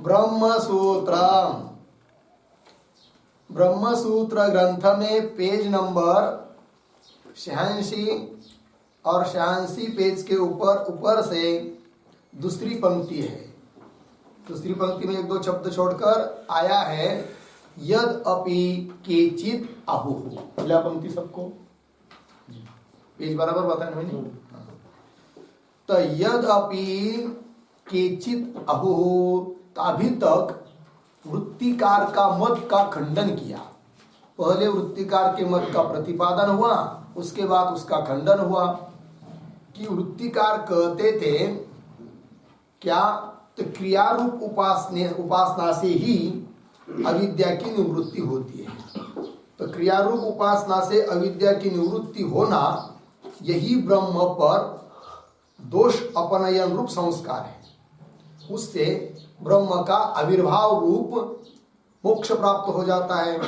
ब्रह्मसूत्र ब्रह्मसूत्र ग्रंथ में page number 86 और 86 पेज के ऊपर से दूसरी पंक्ति है। दूसरी पंक्ति में एक दो शब्द छोड़कर आया है यद अपि केचित आहु। पहला पंक्ति सबको पेज बराबर बताया मैंने। तो यद अपि केचित आहु, तो अभी तक वृत्तिकार का मत का खंडन किया। पहले वृत्तिकार के मत का प्रतिपादन हुआ, उसके बाद उसका खंडन हुआ कि वृत्तिकार कहते थे क्या, तो क्रिया रूप उपासना से ही अविद्या की निवृत्ति होती है। तो क्रिया रूप उपासना से अविद्या की निवृत्ति होना, यही ब्रह्म पर दोष अपनयन रूप संस्कार है। उससे ब्रह्म का आविर्भाव रूप मोक्ष प्राप्त हो जाता है।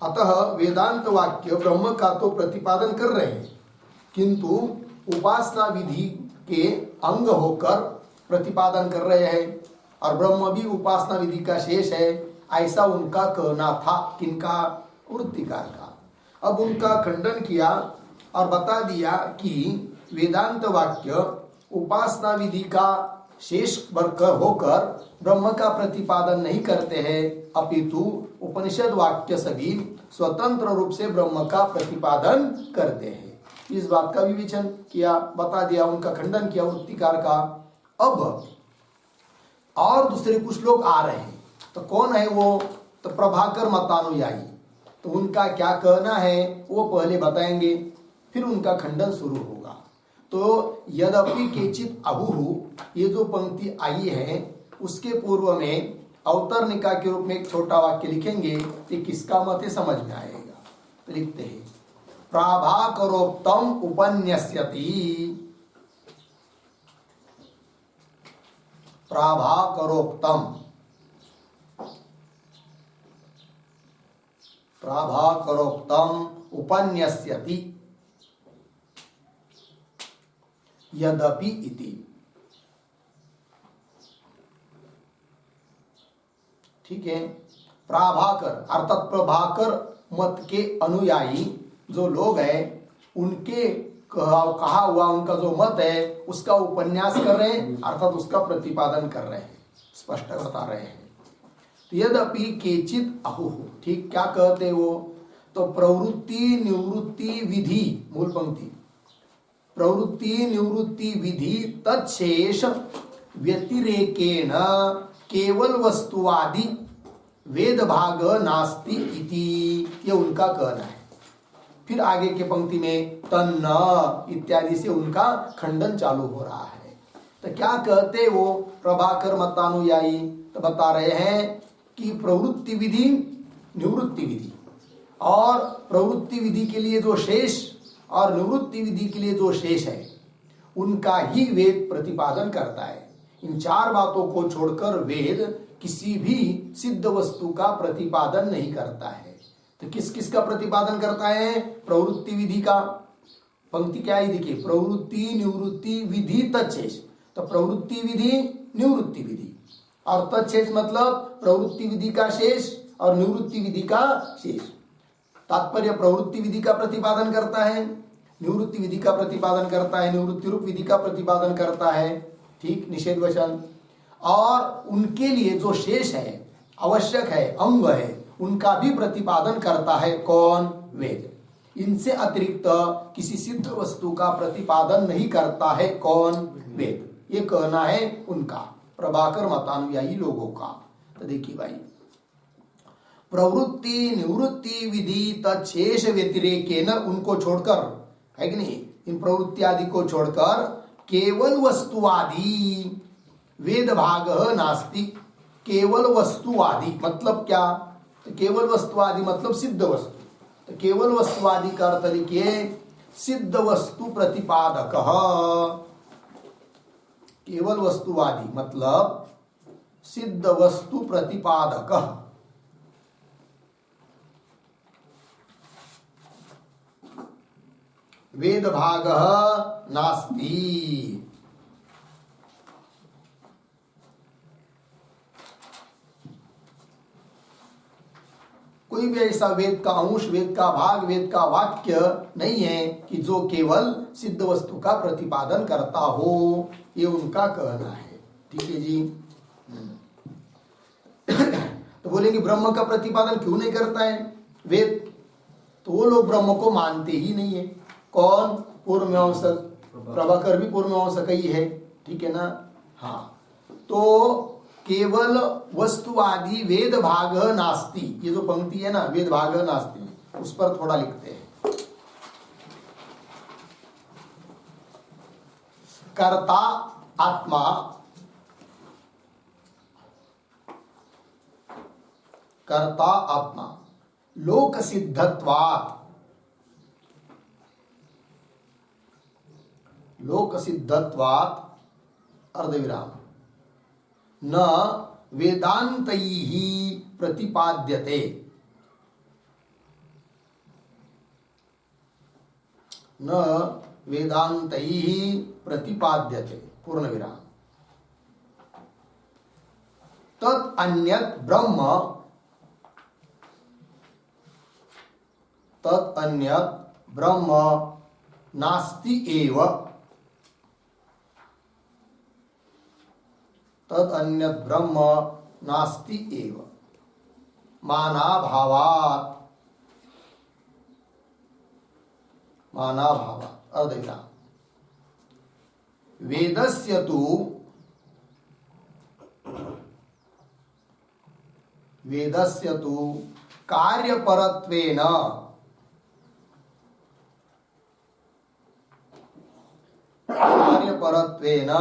अतः वेदांत वाक्य ब्रह्म का तो प्रतिपादन कर रहे हैं, किंतु उपासना विधि के अंग होकर प्रतिपादन कर रहे हैं, और ब्रह्म भी उपासना विधि का शेष है, ऐसा उनका कहना था। किनका? वृत्तिकार का। अब उनका खंडन किया और बता दिया कि वेदांत वाक्य उपासना विधि का शेष होकर ब्रह्म का प्रतिपादन नहीं करते हैं, अपितु उपनिषद वाक्य सभी स्वतंत्र रूप से ब्रह्म का प्रतिपादन करते हैं। इस बात का विवेचन किया, बता दिया, उनका खंडन किया वृत्तिकार का। अब और दूसरे कुछ लोग आ रहे हैं, तो कौन है वो? तो प्रभाकर मतानुयायी। तो उनका क्या कहना है वो पहले बताएंगे, फिर उनका खंडन शुरू होगा। तो यद्यपि केचित अहुहु, ये जो पंक्ति आई है उसके पूर्व में अवतरणिका के रूप में एक छोटा वाक्य लिखेंगे, ये किसका मत है समझ में आएगा। तो लिखते हैं प्राभाकरोक्तम उपन्यस्यति। प्राभाकरोक्तम, प्राभाकरोक्तम उपन्यस्यति यद्यपि इति। ठीक है। प्राभाकर अर्थात प्रभाकर मत के अनुयायी जो लोग हैं, उनके कहा हुआ उनका जो मत है उसका उपन्यास कर रहे हैं, अर्थात उसका प्रतिपादन कर रहे हैं, स्पष्ट बता रहे हैं। तो यद्यपि केचित अहु, ठीक, क्या कहते वो? तो प्रवृत्ति निवृत्ति विधि, मूल पंक्ति, प्रवृत्ति निवृत्ति विधि तत्शेष व्यतिरेकेन केवल वस्तुवादी वेद भाग नास्ति इति, ये उनका कहना है। फिर आगे के पंक्ति में तन्न इत्यादि से उनका खंडन चालू हो रहा है। तो क्या कहते वो प्रभाकर मतानुयायी? तो बता रहे हैं कि प्रवृत्ति विधि निवृत्ति विधि, और प्रवृत्ति विधि के लिए जो शेष और निवृत्ति विधि के लिए जो शेष है उनका ही वेद प्रतिपादन करता है। इन चार बातों को छोड़कर वेद किसी भी सिद्ध वस्तु का प्रतिपादन नहीं करता है। तो किस किस का प्रतिपादन करता है? प्रवृत्ति विधि का। पंक्ति क्या है देखिए, प्रवृत्ति निवृत्ति विधि तत्शेष। तो प्रवृत्ति विधि निवृत्ति विधि, और तत्शेष मतलब प्रवृत्ति विधि का शेष और निवृत्ति विधि का शेष। तात्पर्य प्रवृत्ति विधि का प्रतिपादन करता है, निवृत्ति विधि का प्रतिपादन करता है, निवृत्ति रूप विधि का प्रतिपादन करता है, ठीक, निषेध वचन। और उनके लिए जो शेष है, आवश्यक है, अंग है, उनका भी प्रतिपादन करता है कौन? वेद। इनसे अतिरिक्त किसी सिद्ध वस्तु का प्रतिपादन नहीं करता है कौन? वेद। ये कहना है उनका, प्रभाकर मतानुयायी लोगों का। तो देखिए भाई, प्रवृत्ति निवृत्ति विधि तत्शेष व्यतिरेकेन, उनको छोड़कर, है कि नहीं, इन प्रवृत्ति आदि को छोड़कर केवल वस्तुवादी वेद भाग नास्ति। केवल वस्तुवादी मतलब क्या? तो केवल वस्तुवादी मतलब सिद्ध वस्तु। तो केवल वस्तुवादी का अर्थ लिखिए सिद्ध वस्तु प्रतिपादक। केवल वस्तुवादी मतलब सिद्ध वस्तु प्रतिपादक। वेद भाग नास्ति। कोई भी ऐसा वेद का अंश, वेद का भाग, वेद का वाक्य नहीं है कि जो केवल सिद्ध वस्तु का प्रतिपादन करता हो, ये उनका कहना है। ठीक है जी। तो बोलेंगे ब्रह्म का प्रतिपादन क्यों नहीं करता है वेद? तो वो लोग ब्रह्म को मानते ही नहीं है। कौन? पूर्व मीमांसक। प्रभाकर भी पूर्व मीमांसक ही है, ठीक है ना? हाँ, तो केवल वस्तुवादी वेद भाग नास्ति, ये जो पंक्ति है ना, वेद भाग नास्ति, उस पर थोड़ा लिखते हैं। कर्ता आत्मा, कर्ता आत्मा लोक सिद्धत्वात्, लोक सिद्धत्वात् अर्धविराम न वेदान्तैः प्रतिपाद्यते, न वेदान्तैः प्रतिपाद्यते पूर्ण विराम। तत् अन्यत् ब्रह्म, तत् अन्यत् ब्रह्म नास्ति एव, तद अन्यत् ब्रह्म नास्ति एव मानाभावात्, मानाभावात् अर्धविराम। वेदस्य तु, वेदस्य तु कार्यपरत्वेन, कार्यपरत्वेन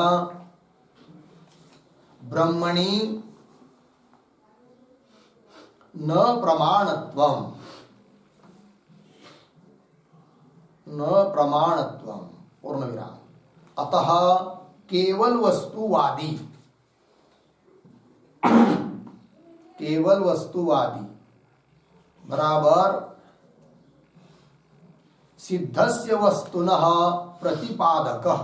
ब्रह्मणि न प्रमाणत्वम्, न प्रमाणत्वम् पूर्ण विराम। अतः केवल वस्तुवादी, केवल वस्तुवादी बराबर सिद्धस्य वस्तुनः प्रतिपादकः,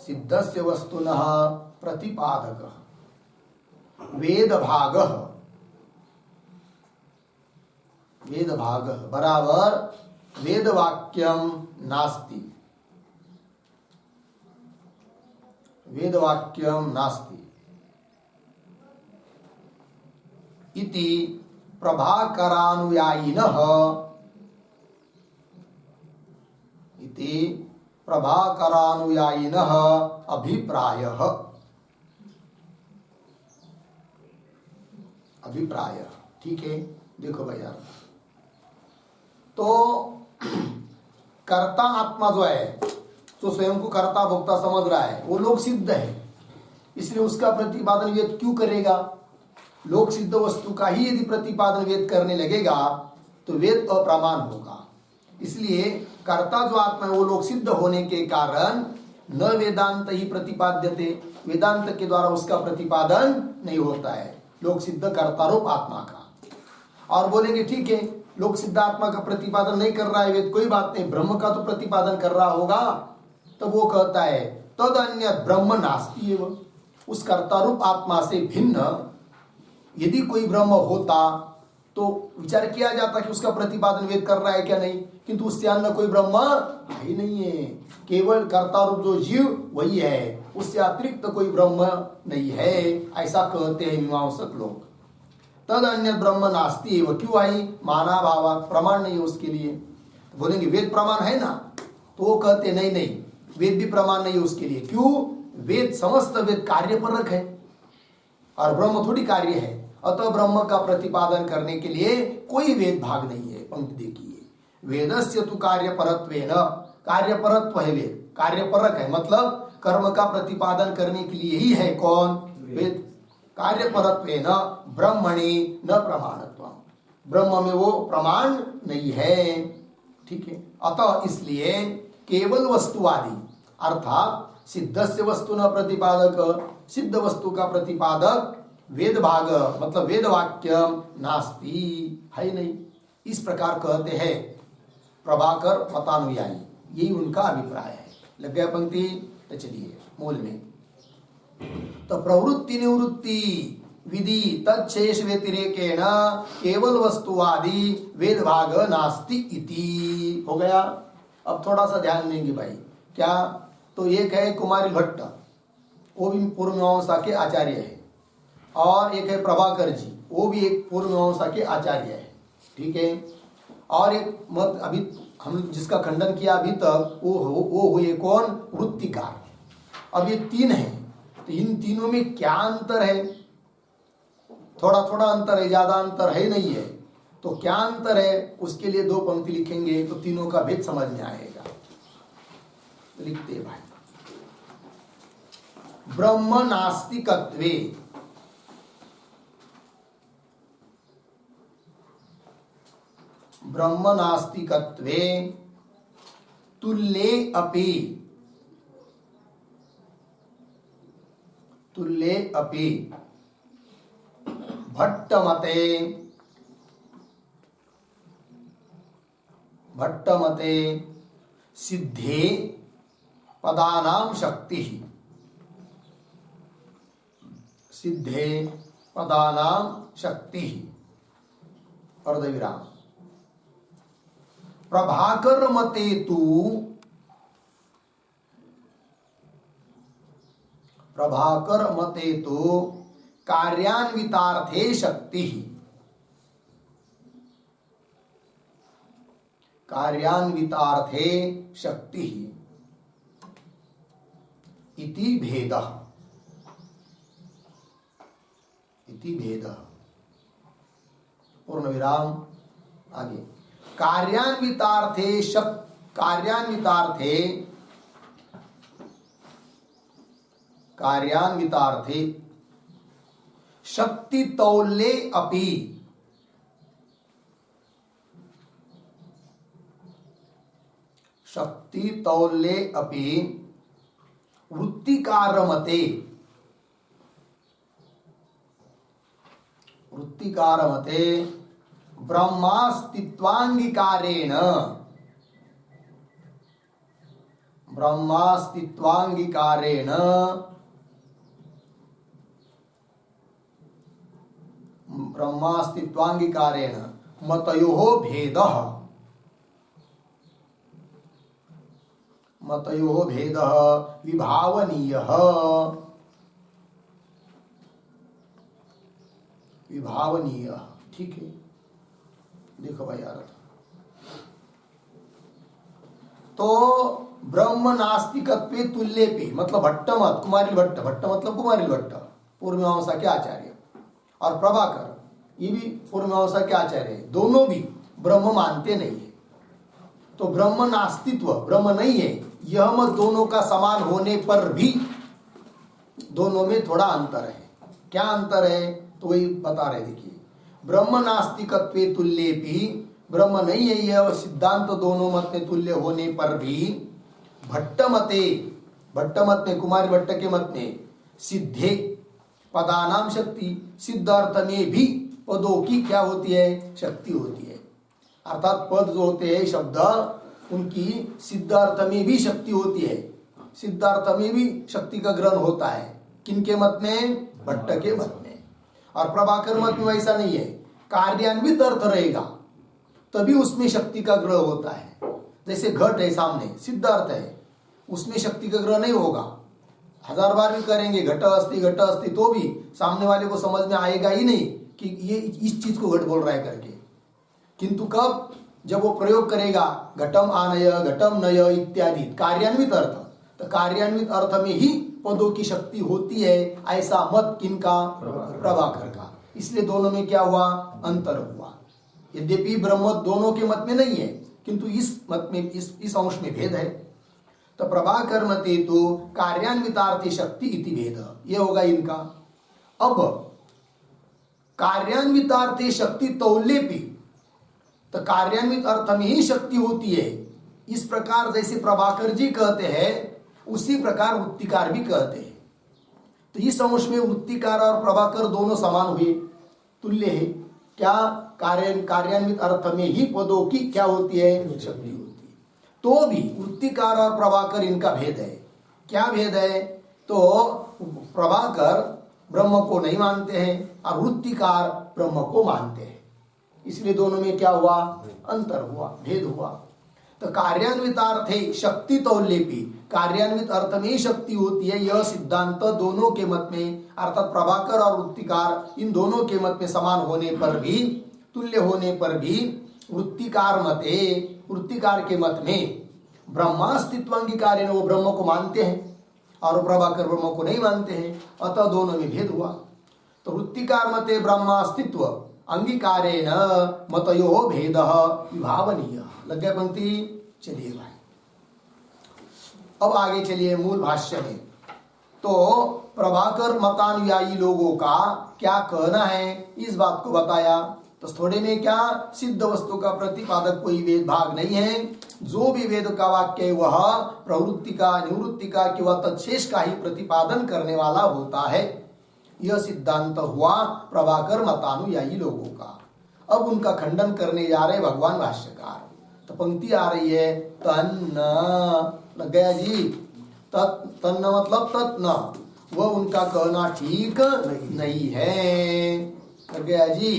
सिद्धस्य वस्तुनः प्रतिपादकः वेदभागः, वेदभागः बराबर वेदवाक्यं नास्ति, वेदवाक्यं नास्ति इति प्रभाकरानुयायिनः, इति प्रभाकरानुयायिनः अभिप्रायः, अभिप्रायः। ठीक है, देखो भैया, तो कर्ता आत्मा जो है, जो स्वयं को कर्ता भोक्ता समझ रहा है, वो लोक सिद्ध है, इसलिए उसका प्रतिपादन वेद क्यों करेगा? लोक सिद्ध वस्तु का ही यदि प्रतिपादन वेद करने लगेगा तो वेद अप्रमाण होगा। इसलिए कर्ता जो आत्मा है वो लोक सिद्ध होने के कारण न वेदांत ही प्रतिपाद्यते, वेदांत के द्वारा उसका प्रतिपादन नहीं होता है लोक सिद्ध कर्ता रूप आत्मा का। और बोलेंगे ठीक है, लोक सिद्ध आत्मा का प्रतिपादन नहीं कर रहा है वेद, कोई बात नहीं, ब्रह्म का तो प्रतिपादन कर रहा होगा। तो वो कहता है तद अन्य ब्रह्म नास्ति एव, उस कर्ता रूप आत्मा से भिन्न यदि कोई ब्रह्म होता तो विचार किया जाता कि उसका प्रतिपादन वेद कर रहा है क्या नहीं, किंतु उससे अन्य कोई ब्रह्म ही नहीं है, केवल कर्ता रूप जो जीव वही है, उससे अतिरिक्त कोई ब्रह्म नहीं है, ऐसा कहते हैं मीमांसक लोग। तद अन्य ब्रह्म नास्ति एव, क्यों आई? माना भावा, प्रमाण नहीं है उसके लिए। तो बोलेंगे वेद प्रमाण है ना, तो वो कहते नहीं नहीं, वेद भी प्रमाण नहीं है उसके लिए। क्यों? वेद, समस्त वेद कार्यपरक है और ब्रह्म थोड़ी कार्य है, अतः ब्रह्म का प्रतिपादन करने के लिए कोई वेद भाग नहीं है। पंक्ति देखिए, वेदस्य तु कार्यपरत्वेन, कार्यपरत्व है वेद, कार्यपरक है मतलब कर्म का प्रतिपादन करने के लिए ही है कौन? वेद। कार्यपरत्वेन ब्रह्मणि न प्रमाणत्वम्, ब्रह्म में वो प्रमाण नहीं है। ठीक है, अतः इसलिए केवल वस्तुवादी अर्थात सिद्धस्य वस्तु न प्रतिपादक, सिद्ध वस्तु का प्रतिपादक वेद भाग मतलब वेद वाक्य नास्ति, है नहीं, इस प्रकार कहते हैं प्रभाकर मतानुयायी, यही उनका अभिप्राय है। लग गया पंक्ति? तो चलिए मूल में, तो प्रवृत्ति निवृत्ति विधि तत्शेष व्यतिरेकेण केवल वस्तुवादी वेद भाग नास्ति इति हो गया। अब थोड़ा सा ध्यान देंगे भाई। क्या? तो एक है कुमारिल भट्ट, वो भी पूर्व मीमांसा के आचार्य है, और एक है प्रभाकर जी, वो भी एक पूर्व मीमांसा के आचार्य है, ठीक है। और एक मत अभी हम जिसका खंडन किया अभी तक वो हुए कौन? वृत्तिकार। अब ये तीन है, तो इन तीनों में क्या अंतर है? थोड़ा थोड़ा अंतर है, ज्यादा अंतर है नहीं है। तो क्या अंतर है उसके लिए दो पंक्ति लिखेंगे तो तीनों का भेद समझ में आएगा। लिखते हैं भाई। ब्रह्म नास्तिकत्वे ब्रह्म नास्तिकत्वे तुल्ये अपि भट्टमते सिद्धे पदानां शक्ति अर्धविराम। प्रभाकर मते तो कार्यान्वितार्थे शक्ति इति भेदः पूर्ण विराम। आगे कार्यान्वितार्थे शक्ति तौल्ये अपि वृत्तिकार मते ब्रह्मास्तित्वांगीकारेण मतयोः भेदः विभावनीयः। ठीक है, देखो भाई यार। तो ब्रह्म नास्तिकत्वे तुल्येपि मतलब भट्टमत कुमारिल भट्ट मतलब कुमारिल भट्ट पूर्व मीमांसा के आचार्य, और प्रभाकर ये भी पूर्व मीमांसा के आचार्य है। दोनों भी ब्रह्म मानते नहीं है। तो ब्रह्म नास्तित्व, ब्रह्म नहीं है, यह मत दोनों का समान होने पर भी दोनों में थोड़ा अंतर है। क्या अंतर है? तो वही बता रहे। देखिए, ब्रह्म नास्तिकत्वे तुल्येपि, ब्रह्म नहीं है यह सिद्धांत दोनों मत में तुल्य होने पर भी भट्ट मत में कुमार भट्ट के मत में सिद्धे पदानाम शक्ति, सिद्ध अर्थ में भी पदों की क्या होती है? शक्ति होती है। अर्थात पद जो होते हैं शब्द, उनकी सिद्ध अर्थ में भी शक्ति होती है। सिद्ध अर्थ में भी शक्ति का ग्रहण होता है। किनके मत में? भट्ट के मत में। और प्रभाकर मत में वैसा नहीं है। कार्यान्वित अर्थ रहेगा तभी उसमें शक्ति का ग्रह होता है। जैसे घट है सामने, सिद्ध अर्थ है, उसमें शक्ति का ग्रह नहीं होगा। 1000 बार भी करेंगे घट अस्ति तो भी सामने वाले को समझ में आएगा ही नहीं कि ये इस चीज को घट बोल रहा है करके। किंतु कब? जब वो प्रयोग करेगा घटम आनय, घटम नय इत्यादि कार्यान्वित अर्थ, तो कार्यान्वित अर्थ में ही पदों की शक्ति होती है। ऐसा मत किनका? प्रभाकर का। इसलिए दोनों में क्या हुआ? अंतर हुआ। यद्यपि ब्रह्म दोनों के मत में नहीं है, किंतु इस मत में इस अंश में भेद है। तो प्रभाकर मते तो कार्यान्वितार्थी शक्ति इति भेद, ये होगा इनका। अब कार्यान्वितार्थी शक्ति तौल्येपि, तो कार्यान्वित अर्थ में ही शक्ति होती है। इस प्रकार जैसे प्रभाकर जी कहते हैं उसी प्रकार वृत्तिकार भी कहते हैं। तो इस अंश में वृत्तिकार और प्रभाकर दोनों समान हुए, तुल्य है। क्या? कार्यान्वित अर्थ में ही पदों की क्या होती है? शक्ति होती है। तो भी वृत्तिकार और प्रभाकर इनका भेद है। क्या भेद है? तो प्रभाकर ब्रह्म को नहीं मानते हैं और वृत्तिकार ब्रह्म को मानते हैं, इसलिए दोनों में क्या हुआ, अंतर हुआ, भेद हुआ। तो कार्यान्वितार्थे शक्ति तौल्येपि, कार्यान्वित अर्थ में शक्ति होती है, यह सिद्धांत दोनों के मत में, अर्थात प्रभाकर और वृत्तिकार इन दोनों के मत में समान होने पर भी, तुल्य होने पर भी वृत्तिकार मते, वृत्तिकार के मत में ब्रह्मास्तित्व अंगीकार, वो ब्रह्म को मानते हैं और प्रभाकर ब्रह्म को नहीं मानते हैं, अतः दोनों में भेद हुआ। तो वृत्तिकार मते ब्रह्मास्तित्व अंगीकारेण मतयो भेद विभावनीय। लग गया पंक्ति? चलिए भाई अब आगे चलिए मूल भाष्य में। तो प्रभाकर मतानुयायी लोगों का क्या कहना है, इस बात को बताया। तो थोड़े में क्या, सिद्ध वस्तु का प्रतिपादक कोई वेद भाग नहीं है, जो भी वेद का वाक्य है वह प्रवृत्ति का, निवृत्ति का कि वह तत्शेष का ही प्रतिपादन करने वाला होता है। यह सिद्धांत हुआ प्रभाकर मतानुयायी लोगों का। अब उनका खंडन करने जा रहे भगवान भाष्यकार। तो पंक्ति आ रही है, तन्न, लग गया जी, तन्न मतलब तत्न, वह उनका कहना ठीक नहीं है, लग गया जी।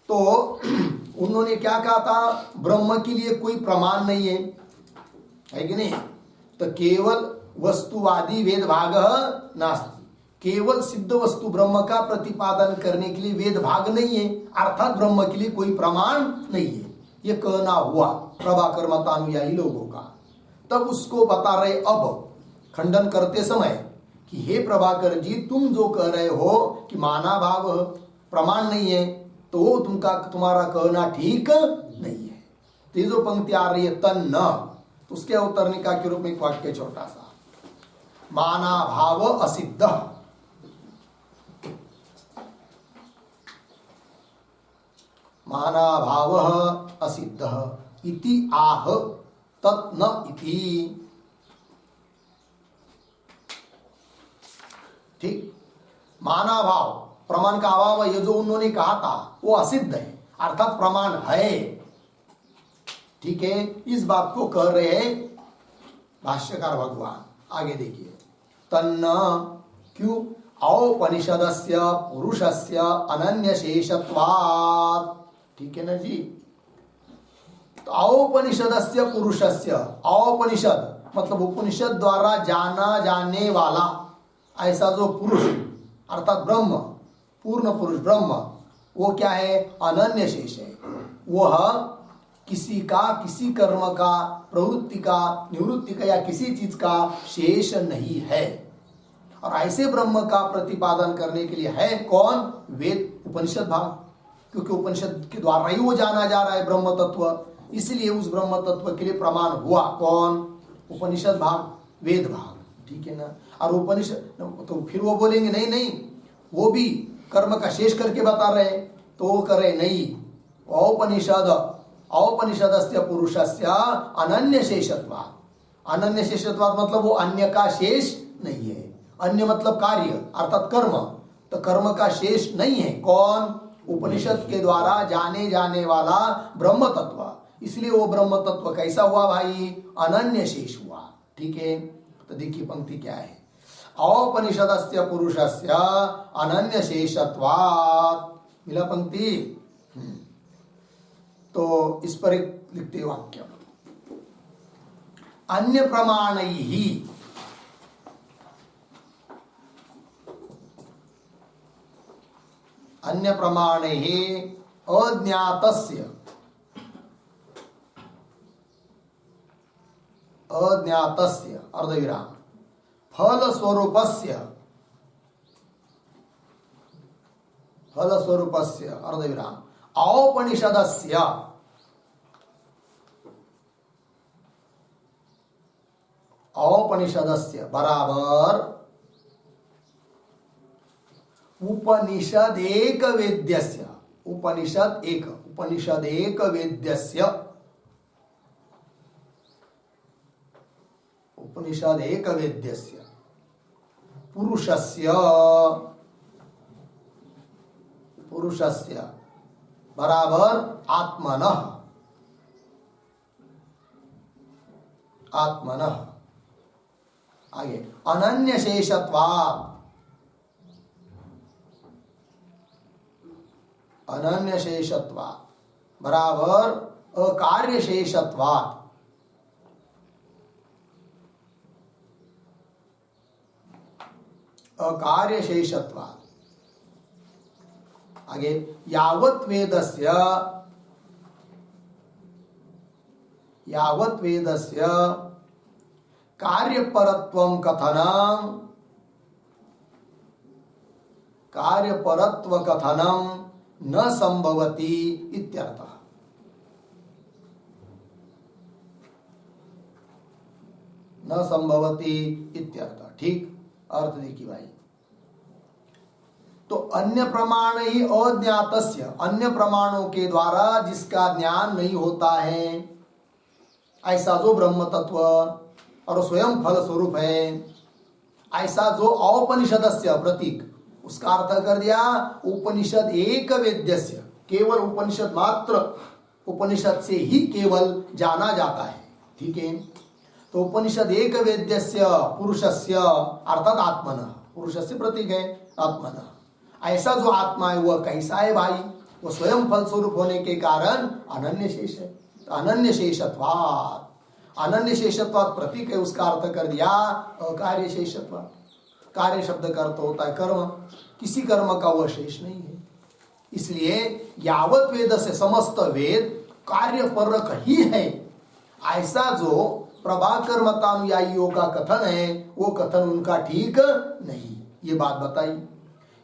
तो उन्होंने क्या कहा था, ब्रह्म के लिए कोई प्रमाण नहीं है कि नहीं, तो केवल वस्तुवादी वेद भाग नास्ति, केवल सिद्ध वस्तु ब्रह्म का प्रतिपादन करने के लिए वेद भाग नहीं है, अर्थात ब्रह्म के लिए कोई प्रमाण नहीं है, ये कहना हुआ प्रभाकर मतानुयायी लोगों का। तब उसको बता रहे अब खंडन करते समय कि हे प्रभाकर जी, तुम जो कह रहे हो कि माना भाव प्रमाण नहीं है, तो तुम्हारा कहना ठीक नहीं है। तो ये जो पंक्ति आ रही है तन्न, तो उसके उत्तरनिका के रूप में एक वाक्य छोटा सा, माना भाव असिद्ध, माना भाव असिद्ध इति आह तत् न इति। ठीक, माना भाव प्रमाण का अभाव, ये जो उन्होंने कहा था वो असिद्ध है, अर्थात प्रमाण है। ठीक है, इस बात को कह रहे हैं भाष्यकार भगवान। आगे देखिए, तन्न क्यों, औपनिषदस्य पुरुषस्य अनन्य शेषत्वात्। ठीक है ना जी, तो औपनिषदस्य पुरुषस्य, औपनिषद मतलब उपनिषद द्वारा जाना जाने वाला ऐसा जो पुरुष अर्थात ब्रह्म, पूर्ण पुरुष ब्रह्म, वो क्या है, अनन्य शेष है। वह किसी का, किसी कर्म का, प्रवृत्ति का, निवृत्ति का या किसी चीज का शेष नहीं है। और ऐसे ब्रह्म का प्रतिपादन करने के लिए है कौन, वेद, उपनिषद भाग, क्योंकि उपनिषद के द्वारा ही वो जाना जा रहा है ब्रह्म तत्व, इसलिए उस ब्रह्म तत्व के लिए प्रमाण हुआ कौन, उपनिषद भाग, वेद भाग। ठीक है ना, और उपनिषद, तो फिर वो बोलेंगे नहीं नहीं, वो भी कर्म का शेष करके बता रहे, तो वो करे नहीं, औपनिषद, औपनिषदस्य पुरुषस्य अनन्य शेषत्वात्, अनन्य शेषत्वात् मतलब वो अन्य का शेष नहीं है, अन्य मतलब कार्य अर्थात कर्म, तो कर्म का शेष नहीं है कौन, उपनिषद के द्वारा जाने जाने वाला ब्रह्म तत्व, इसलिए वो ब्रह्म तत्व कैसा हुआ भाई, अनन्य शेष हुआ। ठीक है, तो देखिए पंक्ति क्या है, औपनिषदस्य पुरुषस्य अनन्य शेषत्वात्, मिला पंक्ति। तो इस पर एक लिखते वाक्य, अन्य प्रमाणैहि, अन्य प्रमाणैः अज्ञातस्य, अज्ञातस्य अर्धविराम फल स्वरूपस्य, फल स्वरूपस्य अर्धविराम औपनिषदस्य, औपनिषदस्य बराबर उपनिषद एक वेद्यस्य, उपनिषद एक, उपनिषद एक वेद्यस्य, उपनिषद एक वेद्यस्य पुरुषस्य, पुरुषस्य बराबर आत्मनः, आत्मनः। आगे अनन्य शेषत्वात्, अनन्य शेषत्वात् बराबर अकार्य शेषत्वात्, अकार्य शेषत्वात्। आगे यावत् वेदस्य कार्यपरत्वं कथनं न संभवति इत्यर्थः। न संभवति इत्यर्थः। ठीक अर्थ देखिए भाई, तो अन्य प्रमाण ही अज्ञातस्य, अन्य प्रमाणों के द्वारा जिसका ज्ञान नहीं होता है, ऐसा जो ब्रह्म तत्व और स्वयं फल स्वरूप है, ऐसा जो औपनिषदस्य प्रतीक, उसका अर्थ कर दिया उपनिषद एक वेद्यस्य, केवल उपनिषद मात्र, उपनिषद से ही केवल जाना जाता है। ठीक है, तो उपनिषद एक वेद्यस्य पुरुषस्य अर्थात आत्मनः, पुरुषस्य प्रतीक है आत्मनः, ऐसा जो आत्मा है वह कैसा है भाई, वो स्वयं फल स्वरूप होने के कारण अनन्य शेष है। अनन्य शेषत्वात्, अनन्य शेषत्वात् प्रतीक है, उसका अर्थ कर दिया अकार्य शेषत्वात्। कार्य शब्द का अर्थ होता है कर्म, किसी कर्म का वह शेष नहीं है। इसलिए यावत वेद से, समस्त वेद कार्यपरक ही है, ऐसा जो प्रभाकर मतानुयायियों का कथन है वो कथन उनका ठीक नहीं, ये बात बताई।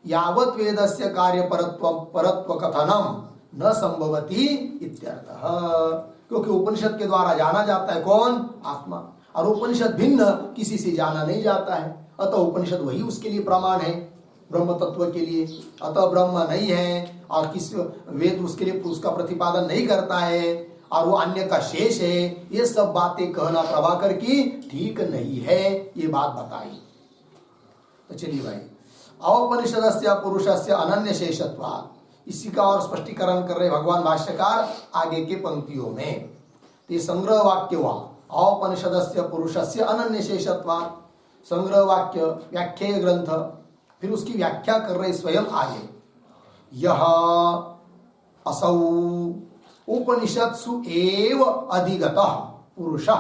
यावत वेदस्य कार्यपरत्व कथनम न संभवति इत्यर्थः, क्योंकि उपनिषद के द्वारा जाना जाता है कौन, आत्मा, और उपनिषद भिन्न किसी से जाना नहीं जाता है, अतः उपनिषद वही उसके लिए प्रमाण है ब्रह्म तत्व के लिए। अतः ब्रह्म नहीं है और किस वेद उसके लिए उसका प्रतिपादन नहीं करता है और वो अन्य का शेष है, ये सब बातें कहना प्रभाकर की ठीक नहीं है, ये बात बताई। तो चलिए भाई, औपनिषदस्य पुरुषस्य अनन्य शेषत्वात्, इसी का और स्पष्टीकरण कर रहे भगवान भाष्यकार आगे के पंक्तियों में। तो ये संग्रह वाक्य हुआ औपनिषदस्य पुरुषस्य अनन्य शेषत्वात्, संग्रह वाक्य व्याख्याय ग्रंथ, फिर उसकी व्याख्या कर रहे स्वयं आगे। यह असौ उपनिषत्सु एव अधिगतः पुरुषः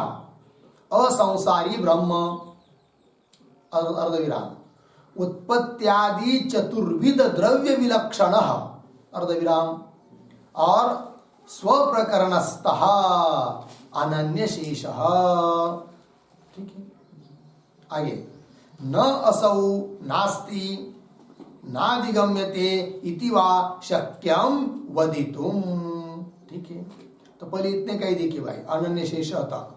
असंसारी ब्रह्म, अर्धविराम, उत्पत्त्यादि चतुर्विध द्रव्य विलक्षणः, अर्धविराम, और स्वप्रकरणस्थः अनन्य शेषः। ठीक है, आगे न असौ नास्ति नाधिगम्यते इति वा शक्यम वदितुम। ठीक है, तो पहले इतने का ही देखिए भाई, अनन्य शेष तक।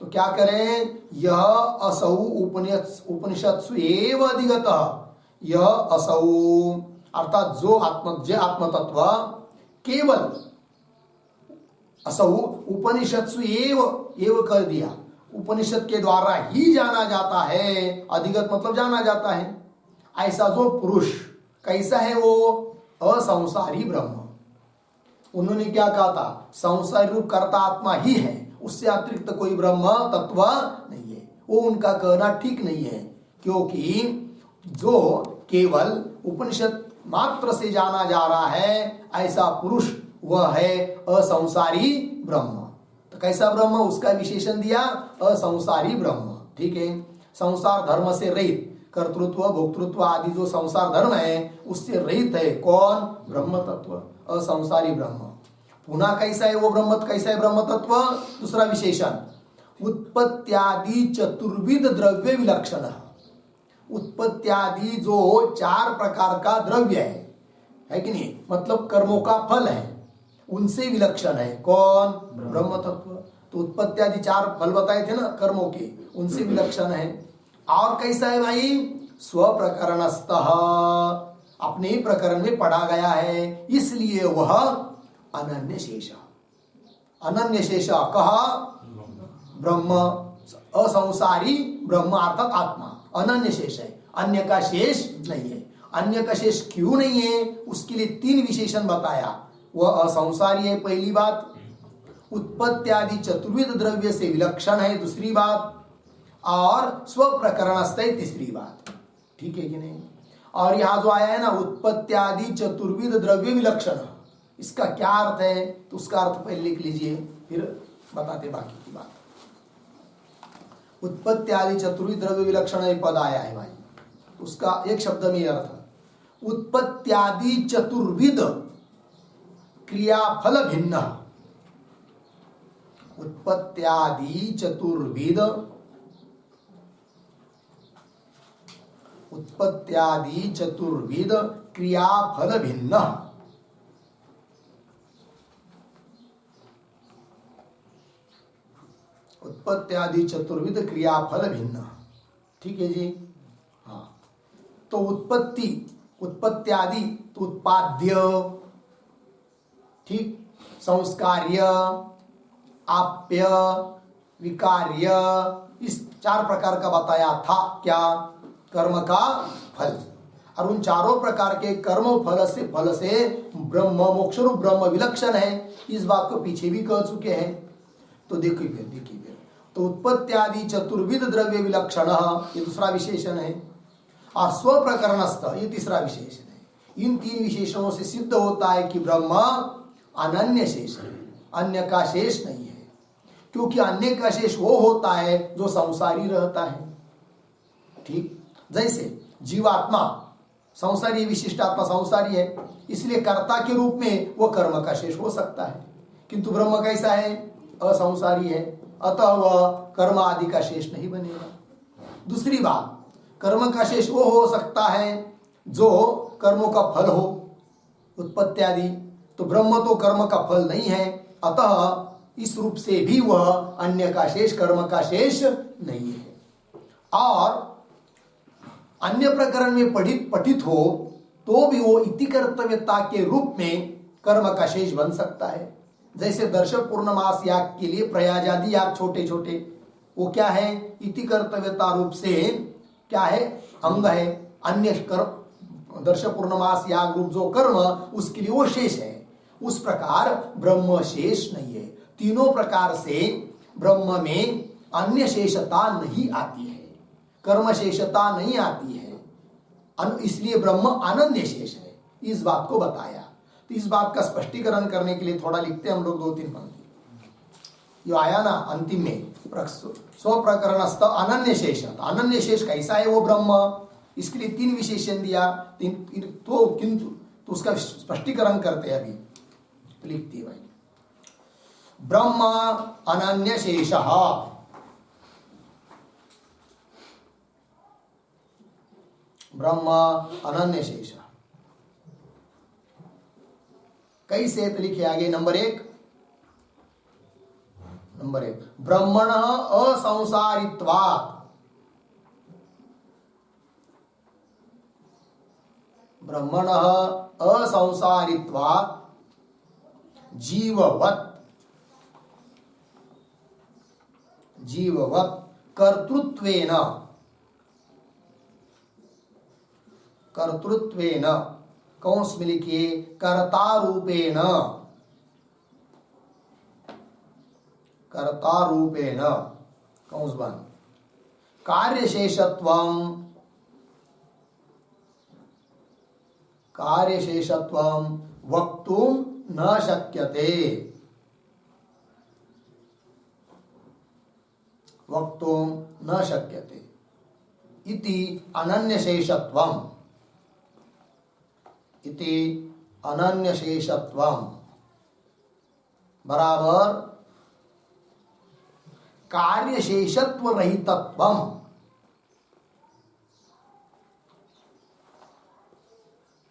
तो क्या करें, यह असौ उपनिषत्सु एव अधिगतः, यह असौ अर्थात जो आत्म तत्व केवल असौ उपनिषत्सु एव कर दिया, उपनिषद के द्वारा ही जाना जाता है, अधिगत मतलब जाना जाता है, ऐसा जो पुरुष कैसा है, वो असंसारी ब्रह्म। उन्होंने क्या कहा था, संसारी रूप कर्ता आत्मा ही है, उससे अतिरिक्त कोई ब्रह्म तत्व नहीं है। वो उनका कहना ठीक नहीं है, क्योंकि जो केवल उपनिषद मात्र से जाना जा रहा है, ऐसा पुरुष वह है असंसारी ब्रह्म। तो कैसा ब्रह्म, उसका विशेषण दिया असंसारी ब्रह्म। ठीक है, संसार धर्म से रहित, कर्तृत्व भोक्तृत्व आदि जो संसार धर्म है उससे रहित है कौन, ब्रह्म तत्व, असंसारी ब्रह्म। पुनः कैसा है वो ब्रह्म, कैसा है ब्रह्म तत्व, दूसरा विशेषण, उत्पत्त्यादि चतुर्विध द्रव्य विलक्षण। उत्पत्त्यादि जो चार प्रकार का द्रव्य है कि नहीं, मतलब कर्मों का फल है, उनसे विलक्षण है कौन, ब्रह्म तत्व। तो उत्पत्त्यादि चार फल बताए थे ना कर्मों के, उनसे विलक्षण है। और कैसा है भाई, स्वप्रकरणस्थः, अपने ही प्रकरण में पढ़ा गया है, इसलिए वह अनन्य शेष। अनन्य शेष कहा, ब्रह्म असंसारी ब्रह्म अर्थात आत्मा अनन्य शेष है, अन्य का शेष नहीं है। अन्य का शेष क्यों नहीं है, उसके लिए तीन विशेषण बताया। वह असंसारी है पहली बात, उत्पत्ति आदि चतुर्विध द्रव्य से विलक्षण है दूसरी बात, और स्वप्रकरणस्थ तीसरी बात। ठीक है कि नहीं? और यहां जो आया है ना उत्पत्त्यादि चतुर्विध द्रव्य विलक्षण, इसका क्या अर्थ है? तो उसका अर्थ पहले लिख लीजिए, फिर बताते बाकी की बात। उत्पत्त्यादि चतुर्विध द्रव्य विलक्षण एक पद आया है भाई, उसका एक शब्द में अर्थ उत्पत्त्यादि चतुर्विध क्रियाफल भिन्न। उत्पत्त्यादि चतुर्विध, उत्पत्त्यादि चतुर्विध क्रियाफल भिन्न। उत्पत्त्यादि चतुर्विध क्रियाफल भिन्न। ठीक है जी? हाँ, तो उत्पत्ति, उत्पत्त्यादि तो उत्पाद्य, ठीक, संस्कार्य, आप्य, विकार्य, इस 4 प्रकार का बताया था क्या? कर्म का फल। और उन चारों प्रकार के कर्म फल से ब्रह्म मोक्ष रूप ब्रह्म विलक्षण है। इस बात को पीछे भी कह चुके हैं। तो देखिए फिर तो उत्पत्त्यादि चतुर्विध द्रव्य विलक्षण ये दूसरा विशेषण है, और स्वप्रकरणस्थ ये तीसरा विशेषण है। इन 3 विशेषणों से सिद्ध होता है कि ब्रह्म अनन्य शेष है, अन्य का शेष नहीं है। क्योंकि अन्य का शेष वो होता है जो संसारी रहता है। ठीक, जैसे जीवात्मा संसारी, विशिष्टात्मा संसारी है, इसलिए कर्ता के रूप में वो कर्म का शेष हो सकता है। किंतु ब्रह्म कैसा है? असंसारी है, अतः वह कर्म आदि का शेष नहीं बनेगा। दूसरी बात, कर्म का शेष वो हो सकता है जो कर्मों का फल हो, उत्पत्ति आदि। तो ब्रह्म तो कर्म का फल नहीं है, अतः इस रूप से भी वह अन्य का शेष, कर्म का शेष नहीं है। और अन्य प्रकरण में पठित हो तो भी वो इति कर्तव्यता के रूप में कर्म का शेष बन सकता है। जैसे दर्श पूर्णमास याग के लिए प्रयाजादि याग छोटे छोटे, वो क्या है? इति कर्तव्यता रूप से क्या है? अंग है। अन्य कर्म, दर्श पूर्णमास याग रूप जो कर्म, उसके लिए वो शेष है। उस प्रकार ब्रह्म शेष नहीं है। तीनों प्रकार से ब्रह्म में अन्य शेषता नहीं आती है, कर्म शेषता नहीं आती है, इसलिए ब्रह्म अनन्य शेष है। इस बात को बताया। तो इस बात का स्पष्टीकरण करने के लिए थोड़ा लिखते हैं हम लोग 2-3 पंक्ति। जो आया ना अंतिम में, स्वप्रकरणस्थ अनन्य शेष। अनन्य शेष कैसा है वो ब्रह्म? इसके लिए 3 विशेषण दिया। तो किंतु तो उसका स्पष्टीकरण करते हैं अभी। तो लिखती है भाई, ब्रह्म अनन्य शेष, ब्रह्म अनन्य शेष। कैसे? तो लिखे आगे नंबर 1, ब्रह्मण असंसारित्वात्, ब्रह्मण असंसारित्वात् जीववत् कर्तृत्वेन कौंस में लिखिए कर्ता रूपेण कौंस बंद कार्यशेषत्वं वक्तुं न शक्यते, इति अनन्यशेषत्वं बराबर कार्यशेषत्व रहितत्वं।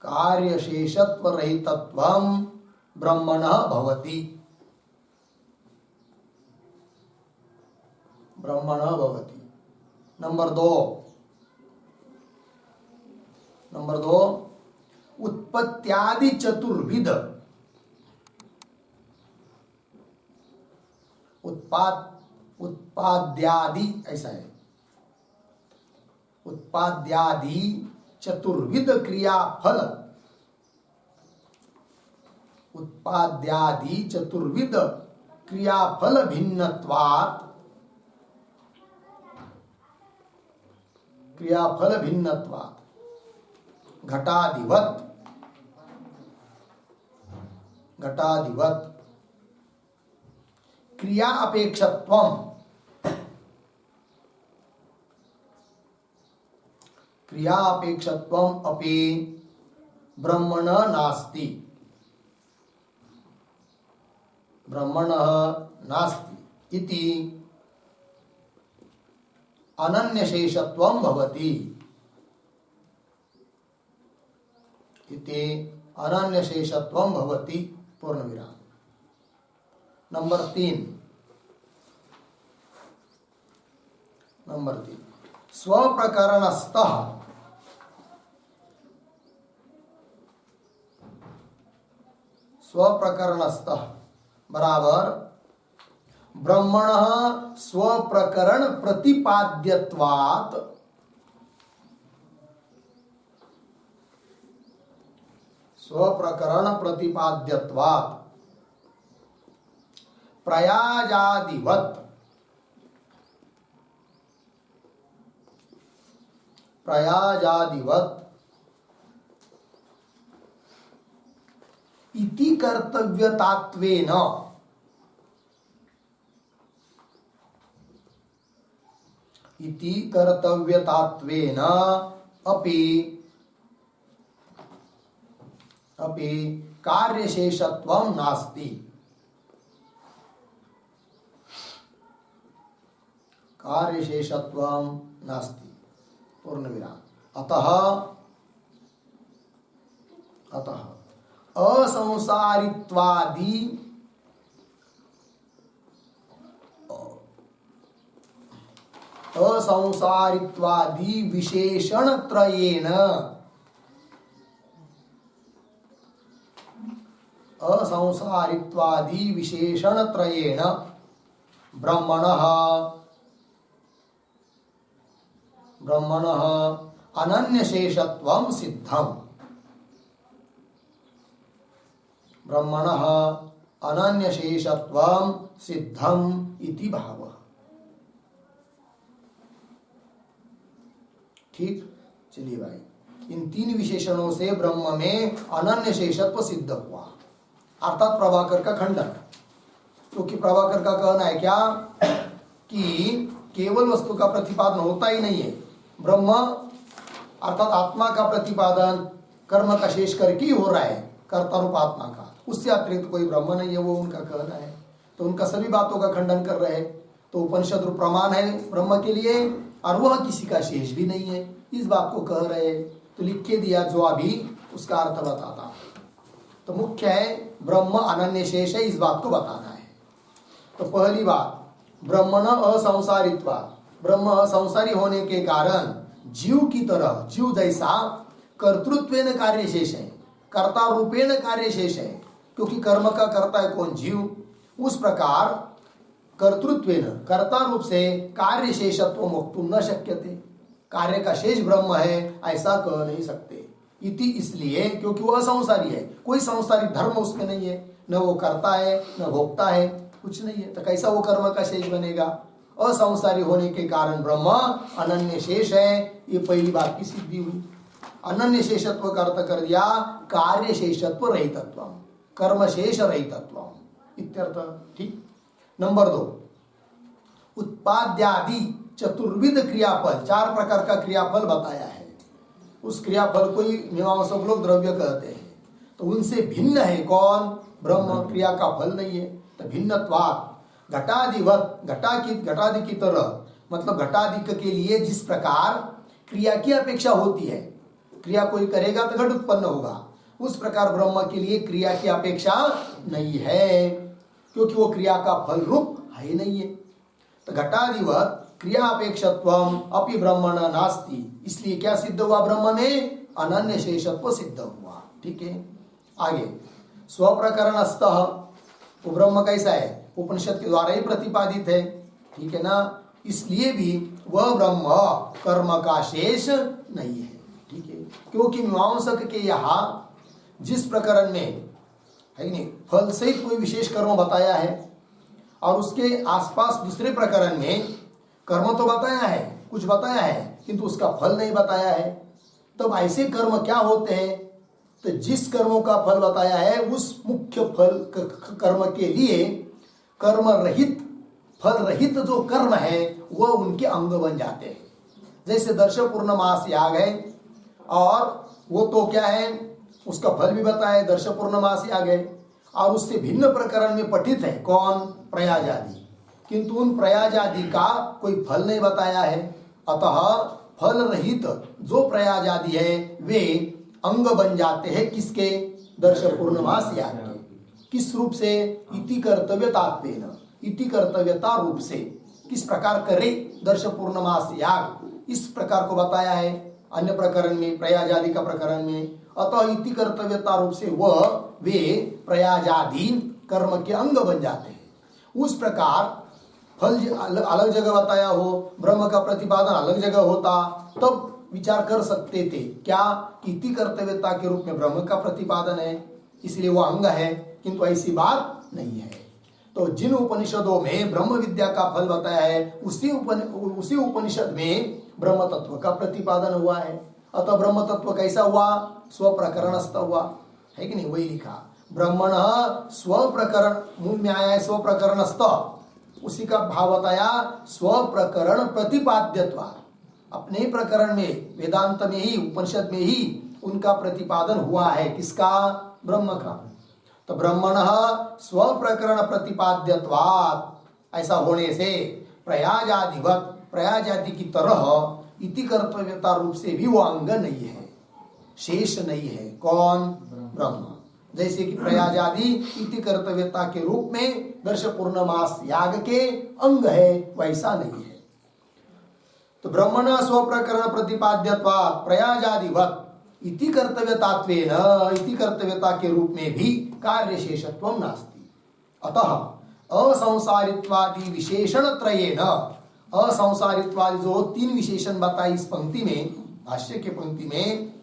कार्यशेषत्व रहितत्वं ब्रह्मणः भवति, नंबर 2 उत्पत्त्यादि चतुर्विध, उत्पाद्यादि ऐसा है, उत्पाद्यादि चतुर्विध क्रियाफल, उत्पाद्यादि चतुर्विध क्रियाफल भिन्नत्वात् क्रियाफल भिन्नत्वात् घटाधिवत् क्रिया अपेक्षत्वम् अपि ब्रह्मण नास्ति इति अनन्यशेषत्वं भवति पूर्ण विराम। नंबर 3 स्वप्रकरणस्थः बराबर ब्रह्मणः स्वप्रकरण प्रतिपाद्यत्वात् प्रयाजादिवत् इति कर्तव्यतात्वेन अपि कार्यशेषत्वं नास्ति। पूर्ण विराम। अतः असंसारित्वादि विशेषणत्रयेण ब्रह्मणः अनन्यशेषत्वं सिद्धम् इति भावः। ठीक, चलिए भाई, इन 3 विशेषणों से ब्रह्म में अनन्य शेषत्व सिद्ध हुआ, अर्थात प्रभाकर का खंडन। क्योंकि प्रभाकर का कहना है क्या कि केवल वस्तु का प्रतिपादन होता ही नहीं है, ब्रह्म अर्थात आत्मा का प्रतिपादन कर्म का शेष करके ही हो रहा है, कर्ता रूप आत्मा का, उससे अतिरिक्त कोई ब्रह्म नहीं है, वो उनका कहना है। तो उनका सभी बातों का खंडन कर रहे हैं। तो उपनिषद रूप प्रमाण है ब्रह्म के लिए, और वह किसी का शेष भी नहीं है, इस बात को कह रहे हैं। तो लिख के दिया जो अभी उसका अर्थ बताता। तो मुख्य है ब्रह्म अनन्य शेष है, इस बात को बताना है। तो पहली बात, ब्रह्मण असंसारित्वात्, ब्रह्म असंसारी होने के कारण जीव की तरह, जीव जैसा कर्तृत्वेन कार्य शेष है, कर्ता रूपेण कार्य शेष है, क्योंकि कर्म का कर्ता है कौन? जीव। उस प्रकार कर्तृत्वेन, कर्ता रूप से कार्य शेषत्व वक्तुं न शक्यते, कार्य का शेष ब्रह्म है ऐसा कह नहीं सकते। इति इसलिए क्योंकि वो असंसारी है, कोई संसारी धर्म उसमें नहीं है, न वो करता है न भोगता है, कुछ नहीं है, तो कैसा वो कर्म का शेष बनेगा? असंसारी होने के कारण ब्रह्म अनन्य शेष है, ये पहली बात की सिद्धि हुई। अनन्य शेषत्व का अर्थ कर दिया कार्य शेषत्व रहितत्व, कर्म शेष रहितत्व इत्यर्थ। ठीक। नंबर 2, उत्पाद्यादि चतुर्विध क्रियाफल, 4 प्रकार का क्रियाफल बताया है। उस क्रियाफल को ही मीमांसक लोग द्रव्य कहते हैं। तो उनसे भिन्न है कौन? ब्रह्म। क्रिया का फल नहीं है, तो भिन्नत्वात् घटादिवत, घटादि की तरह, मतलब घटादि के लिए जिस प्रकार क्रिया की अपेक्षा होती है, क्रिया कोई करेगा तो घट उत्पन्न होगा, उस प्रकार ब्रह्म के लिए क्रिया की अपेक्षा नहीं है, क्योंकि वो क्रिया का फल रूप है नहीं है। तो घटादिवत क्रिया अपेक्षत्वम अपि ब्रह्मण नास्ति, इसलिए क्या सिद्ध हुआ? ब्रह्म में अनन्य शेषत्व सिद्ध हुआ। ठीक है। आगे, स्वप्रकरणस्थः, वो ब्रह्म कैसा है? उपनिषद के द्वारा ही प्रतिपादित है। ठीक है ना, इसलिए भी वह ब्रह्म कर्म का शेष नहीं है। ठीक है, क्योंकि मीमांसक के यहाँ जिस प्रकरण में है नहीं फल सहित कोई विशेष कर्म बताया है, और उसके आसपास दूसरे प्रकरण में कर्म तो बताया है, कुछ बताया है किंतु उसका फल नहीं बताया है। तब ऐसे कर्म क्या होते हैं? तो जिस कर्मों का फल बताया है उस मुख्य फल कर्म के लिए कर्म रहित, फल रहित जो कर्म है वह उनके अंग बन जाते हैं। जैसे दर्श पूर्णमास याग है, और वो तो क्या है, उसका फल भी बताया, दर्श पूर्णमास याग है, और उससे भिन्न प्रकरण में पठित है कौन? प्रयाज आदि। किंतु उन प्रयाज आदि का कोई फल नहीं बताया है। अतः फल रहित जो प्रयाज आदि है वे अंग बन जाते हैं किसके? दर्श पूर्णमास याग के। किस रूप से? इति कर्तव्यतात्वेन, इति कर्तव्यता रूप से। किस प्रकार करे दर्श पूर्णमास याग, इस प्रकार को बताया है अन्य प्रकरण में, प्रयाज आदि का प्रकरण में। अतः इति कर्तव्यता रूप से वह वे प्रयाज आदि कर्म के अंग बन जाते हैं। उस प्रकार फल अलग जगह बताया हो, ब्रह्म का प्रतिपादन अलग जगह होता, तब विचार कर सकते थे क्या कि इति कर्तव्यता के रूप में ब्रह्म का प्रतिपादन है इसलिए वो अंग है, किंतु ऐसी बात नहीं है। तो जिन उपनिषदों में ब्रह्म विद्या का फल बताया है उसी उपनिषद में ब्रह्म तत्व का प्रतिपादन हुआ है। अतः ब्रह्म तत्व कैसा हुआ? स्वप्रकरणस्थ हुआ है कि नहीं? वही लिखा, ब्रह्मण स्वप्रकरण, मूल में आया है स्वप्रकरणस्थ, उसी का भाव बताया स्वप्रकरण प्रतिपाद्यत्वा। अपने प्रकरण में, वेदांत में ही, उपनिषद में ही उनका प्रतिपादन हुआ है। किसका? ब्रह्म का। तो ब्रह्मण स्वप्रकरण प्रतिपाद्यत्वात्, ऐसा होने से प्रयाजादिवत, प्रयाज आदि की तरह इति कर्तव्यता रूप से भी वो अंग नहीं है, शेष नहीं है। कौन? ब्रह्म। जैसे कि प्रयाज आदि इति कर्तव्यता के रूप में दर्श पूर्णमास याग के अंग है, वैसा नहीं है। तो ब्रह्मण स्वप्रकरण प्रतिपाद्यत्वात् प्रयाजादिवत इति कर्तव्यतात्वेन, इति कर्तव्यता के रूप में भी कार्य शेषत्वं नास्ति। अतः असंसारित्वादि विशेषण त्रयेन, असंसारित्वादि जो 3 विशेषण बताए इस पंक्ति में, भाष्य के पंक्ति में,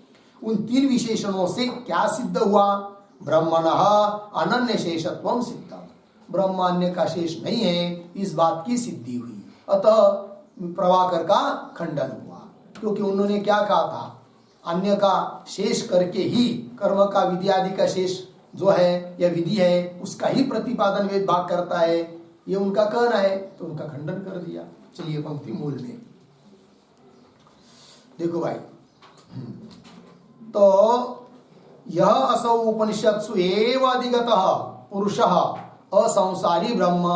उन 3 विशेषणों से क्या सिद्ध हुआ? ब्रह्मण अनन्य शेषत्वं सिद्धम, ब्रह्म अन्य का शेष नहीं है, इस बात की सिद्धि हुई। अतः प्रभाकर का खंडन हुआ, क्योंकि उन्होंने क्या कहा था? अन्य का शेष करके ही कर्म का, विधि आदि का शेष जो है या विधि है उसका ही प्रतिपादन वेद भाग करता है, ये उनका कहना है, तो उनका खंडन कर दिया। चलिए पंक्ति मूल में देखो भाई। तो यह असौ उपनिषत्सु एव अधिगतः पुरुषः असंसारी ब्रह्म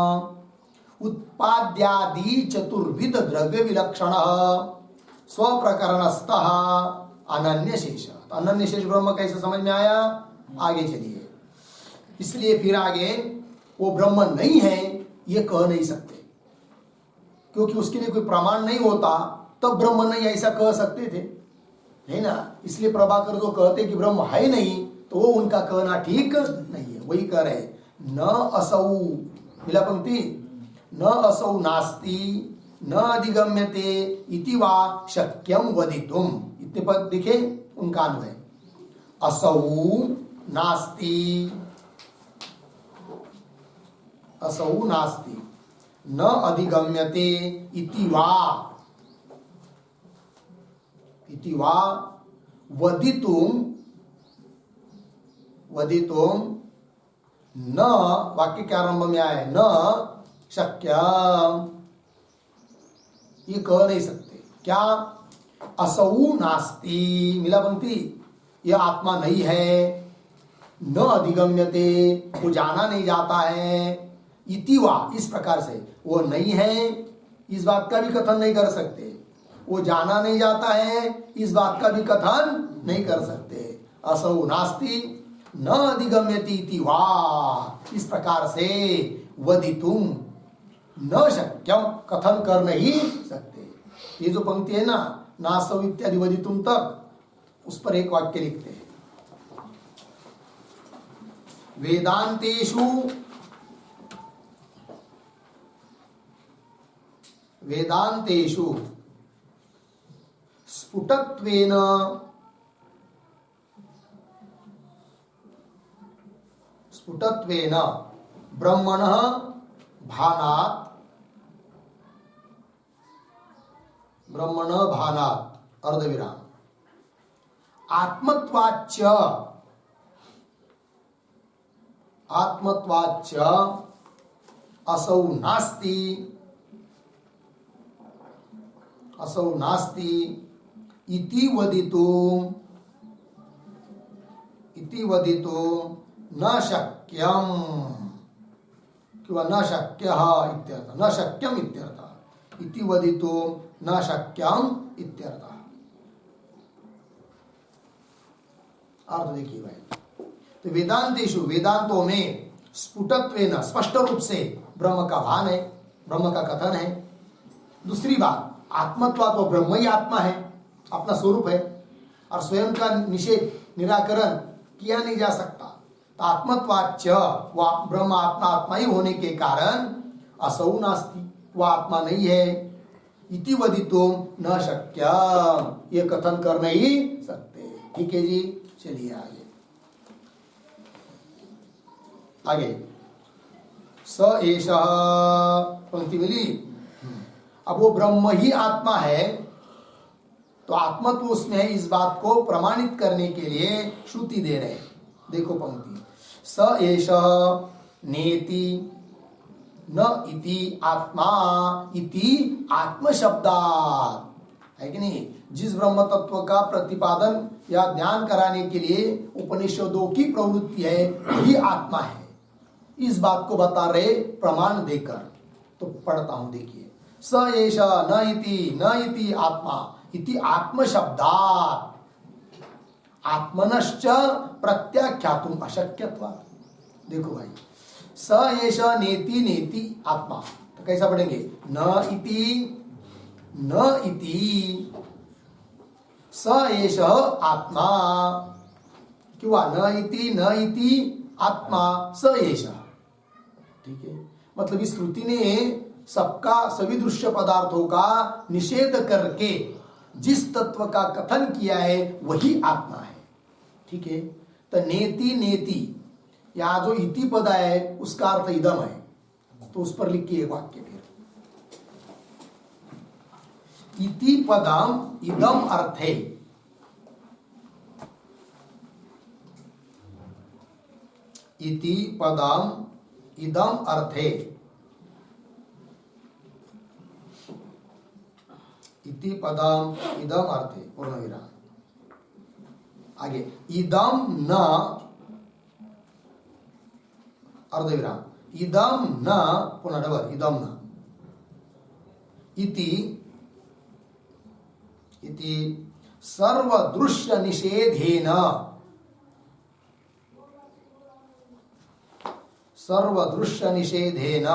उत्पाद्यादि चतुर्विध द्रव्य विलक्षणः स्वप्रकरणस्थः अनन्य शेष। अनन्य शेष ब्रह्म कैसे समझ में आया? आगे चलिए। इसलिए फिर आगे वो ब्रह्म नहीं है ये कह नहीं सकते, क्योंकि उसके लिए कोई प्रमाण नहीं होता, तब ब्रह्म नहीं ऐसा कह सकते थे, है ना? इसलिए प्रभाकर जो कहते कि ब्रह्म है नहीं, तो वो उनका कहना ठीक नहीं है। वही कह रहे न असौ, मिला पंक्ति, न असौ नास्ति न अधिगम्यते इति वा शक्यम वदितुम। इतने पद दिखे उनका अन्वय, असौ नास्ति, असौ नास्ति न अधिगम्यते इति वा वदितुम, वदितुम न, वाक्य के आरंभ में आए न शक्यम, ये कह नहीं सकते। क्या? असौ नास्ति, मिला पंक्ति, यह आत्मा नहीं है, न अधिगम्यते, वो जाना नहीं जाता है, इति वा, इस प्रकार से वो नहीं है, इस बात का भी कथन नहीं कर सकते। वो जाना नहीं जाता है, इस बात का भी कथन नहीं कर सकते। असौ नास्ति न अधिगम्यति इति वा, इस प्रकार से वदितुम न शक्यम, कथन कर नहीं सकते। ये जो पंक्ति है ना, नासौ इत्यादि वदितुम तक, उस पर एक वाक्य लिखते हैं, वेदांतेषु स्फुटत्वेन ब्रह्मणः भानात् ब्रह्मण भानात् अर्धविराम आत्मत्वाच्च असौ नास्ति इति वदितुं न शक्यम किंवा न शक्यः इत्यर्थः न शक्यम इत्यर्थः इति वदितुं न शक्यम इत्यर्थः। अर्थ देखिए भाई, तो वेदांतेषु वेदांतों में स्फुटत्वेन स्पष्ट रूप से ब्रह्म का भान है, ब्रह्म का कथन है। दूसरी बात, आत्मत्वात् वो ब्रह्म ही आत्मा है, अपना स्वरूप है और स्वयं का निषेध निराकरण किया नहीं जा सकता। तो आत्मत्वाच्च वह ब्रह्म आत्मा ही होने के कारण असौ नास्ति, वह आत्मा नहीं है। इति वदितुं न शक्य, ये कथन कर नहीं सकते। ठीक है जी, चलिए आगे स एषः पंक्ति मिली। अब वो ब्रह्म ही आत्मा है, तो आत्मत्व उसमें है, इस बात को प्रमाणित करने के लिए श्रुति दे रहे हैं। देखो पंक्ति, स एषः नेति न इति आत्मा इति आत्म शब्दात्, है कि नहीं। जिस ब्रह्म तत्व का प्रतिपादन या ज्ञान कराने के लिए उपनिषदों की प्रवृत्ति है वही आत्मा है, इस बात को बता रहे प्रमाण देकर। तो पढ़ता हूं, देखिए, स एषः न इति आत्मा इति आत्म शब्दात् आत्मनश्च प्रत्याख्यातुम अशक्यत्वात्। देखो भाई, स एषः नेति आत्मा, तो कैसा पढ़ेंगे, न इति स एषः आत्मा, क्यों न इति आत्मा स एषः। ठीक है, मतलब इस श्रुति ने सभी दृश्य पदार्थों का निषेध करके जिस तत्व का कथन किया है वही आत्मा है। ठीक है, तो नेति यहां जो इति पद है उसका अर्थ इदम है, तो उस पर लिखिए वाक्य फिर, इति पदम इदम अर्थे, इति पदम इदम अर्थे, इति पदम इदम अर्थे पूर्ण विराम। आगे इदम न अर्धविराम, इदम न पुनः डबल इदम न इति सर्वदृश्य निषेधेन, सर्वदृश्य निषेधेन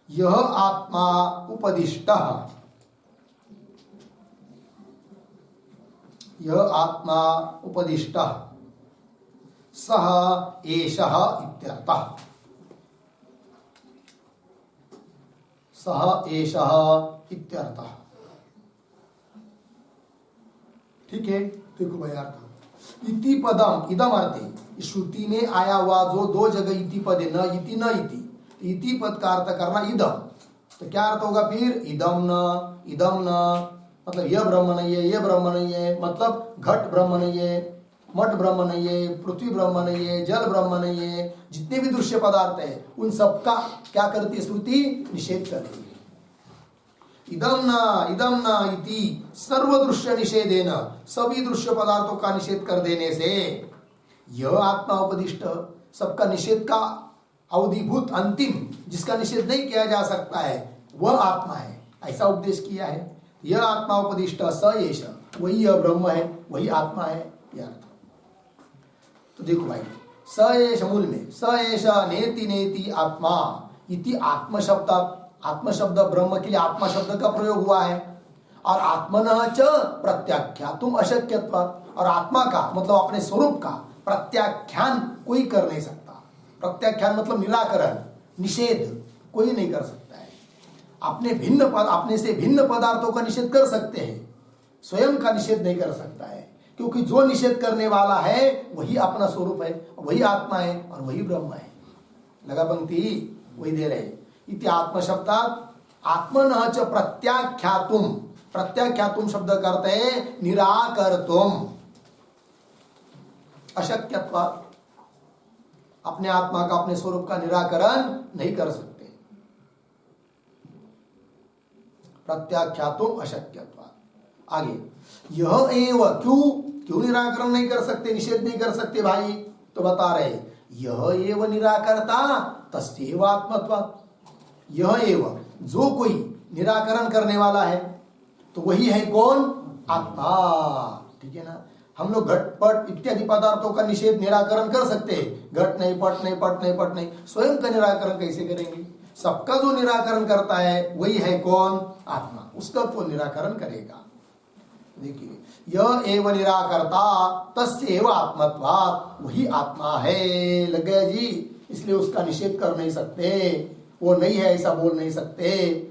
यह आत्मा उपदिष्टः, यह आत्मा उपदिष्टः सह एषः इत्यर्थः, सह एषः इत्यर्थः। ठीक है, देखो भाई अर्थ, इति पदम इदम अर्थे, श्रुति में आया हुआ जो दो जगह इति पद है, न इति, इति पद का अर्थ करना इदम, तो क्या अर्थ होगा फिर, इदम न मतलब यह ब्रह्म नहीं है, यह ब्रह्म नहीं है, मतलब घट ब्रह्म नहीं है, मठ ब्रह्म नहीं है, पृथ्वी ब्रह्म नहीं है, जल ब्रह्म नहीं है, जितने भी दृश्य पदार्थ है उन सबका क्या करती है श्रुति, निषेध करती है। इदम न इति सर्वदृश्य निषेधेन, सभी दृश्य पदार्थों का निषेध कर देने से यह आत्मा उपदिष्ट, सबका निषेध का अवधिभूत अंतिम जिसका निषेध नहीं किया जा सकता है वह आत्मा है, ऐसा उपदेश किया है। यह आत्मा उपदिष्ट स एष, वही यह ब्रह्म है, वही आत्मा है, यह अर्थ। तो देखो भाई, स एष मूल में स एष नेति आत्मा इति आत्म शब्द ब्रह्म के लिए आत्मा शब्द का प्रयोग हुआ है, और आत्मनः च प्रत्याख्यातुम अशक्यत्वात्, और आत्मा का मतलब अपने स्वरूप का प्रत्याख्यान कोई कर नहीं सकता। प्रत्याख्यान मतलब निराकरण, निषेध कोई नहीं कर सकता है। अपने से भिन्न पदार्थों का निषेध कर सकते हैं, स्वयं का निषेध नहीं कर सकता है, क्योंकि जो निषेध करने वाला है वही अपना स्वरूप है, वही आत्मा है और वही ब्रह्म है। लगा पंक्ति, वही दे रहे। इति आत्म शब्दात् आत्मनः च प्रत्याख्यातुम, प्रत्याख्यातुम शब्द करते हैं निराकर्तुम अशक्यत्वात्, अपने आत्मा का अपने स्वरूप का निराकरण नहीं कर सकते। प्रत्याख्यातुम अशक्यत्वात्। आगे यह एव, क्यों निराकरण नहीं कर सकते, निषेध नहीं कर सकते भाई? तो बता रहे यह एव निराकर्ता तस्यैव आत्मत्वात्। यह एव, जो कोई निराकरण करने वाला है तो वही है कौन? आत्मा। ठीक है ना? हम लोग घट पट इत्यादि पदार्थों का निषेध निराकरण कर सकते हैं, घट नहीं, पट नहीं, पट नहीं, पट नहीं, स्वयं का निराकरण कैसे करेंगे? सबका जो निराकरण करता है वही है कौन? आत्मा। उसका कौन निराकरण करेगा? देखिए यह एव निराकर्ता तस्य एव आत्मत्वात्, वही आत्मा है। लग गया जी? इसलिए उसका निषेध कर नहीं सकते, वो नहीं है ऐसा बोल नहीं सकते,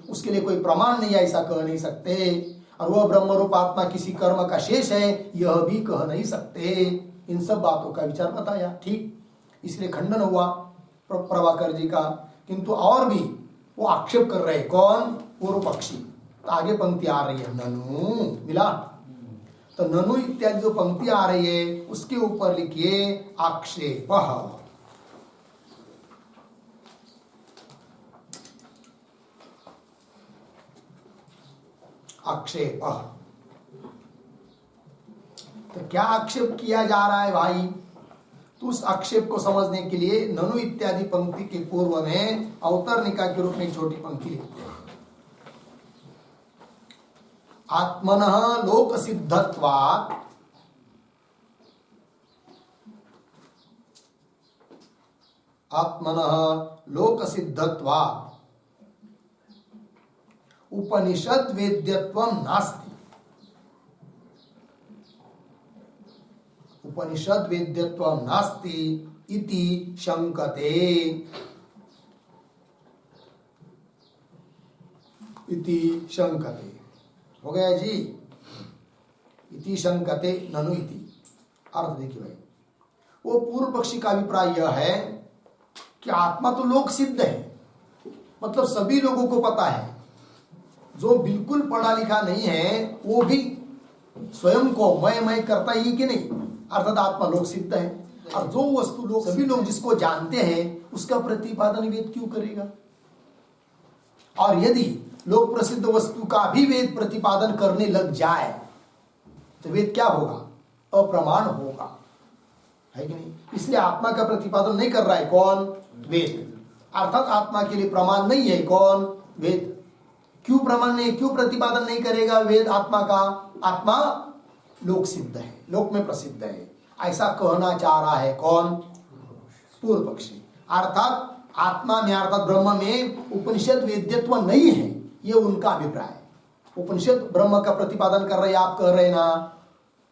उसके लिए कोई प्रमाण नहीं है ऐसा कह नहीं सकते, और वह ब्रह्म रूप आत्मा किसी कर्म का शेष है यह भी कह नहीं सकते। इन सब बातों का विचार बताया। ठीक, इसलिए खंडन हुआ प्रभाकर जी का। किंतु और भी वो आक्षेप कर रहे, कौन? पूर्व पक्षी। तो आगे पंक्ति आ रही है ननु, मिला? तो ननु इत्यादि जो पंक्ति आ रही है उसके ऊपर लिखिए आक्षेप। आक्षेप, तो क्या आक्षेप किया जा रहा है भाई? तो उस आक्षेप को समझने के लिए ननु इत्यादि पंक्ति के पूर्व में अवतरणिका के रूप में एक छोटी पंक्ति लिखते हैं। आत्मनः लोक सिद्धत्वात्, आत्मनः लोक सिद्धत्वात् उपनिषद वेद्यत्वं नास्ति, उपनिषद वेद्यत्वं नास्ति इति शंकते, इति शंकते। हो गया जी? इति शंकते ननु इति। अर्थ देखिए भाई, वो पूर्व पक्षी का अभिप्राय यह है कि आत्मा तो लोक सिद्ध है, मतलब सभी लोगों को पता है। जो बिल्कुल पढ़ा लिखा नहीं है वो भी स्वयं को मैं करता ही कि नहीं, अर्थात आत्मा लोक सिद्ध है। और जो वस्तु लोग सभी लोग जिसको जानते हैं उसका प्रतिपादन वेद क्यों करेगा? और यदि लोक प्रसिद्ध वस्तु का भी वेद प्रतिपादन करने लग जाए तो वेद क्या होगा? अप्रमाण होगा, है कि नहीं? इसलिए आत्मा का प्रतिपादन नहीं कर रहा है कौन? वेद। अर्थात आत्मा के लिए प्रमाण नहीं है कौन? वेद। क्यों प्रमाण नहीं, क्यों प्रतिपादन नहीं करेगा वेद आत्मा का? आत्मा लोक सिद्ध है, लोक में प्रसिद्ध है, ऐसा कहना चाह रहा है कौन? पूर्व पक्षी। अर्थात आत्मा में, अर्थात ब्रह्म में उपनिषद वेद्यत्व नहीं है, ये उनका अभिप्राय। उपनिषद ब्रह्म का प्रतिपादन कर रहे, आप कह रहे ना,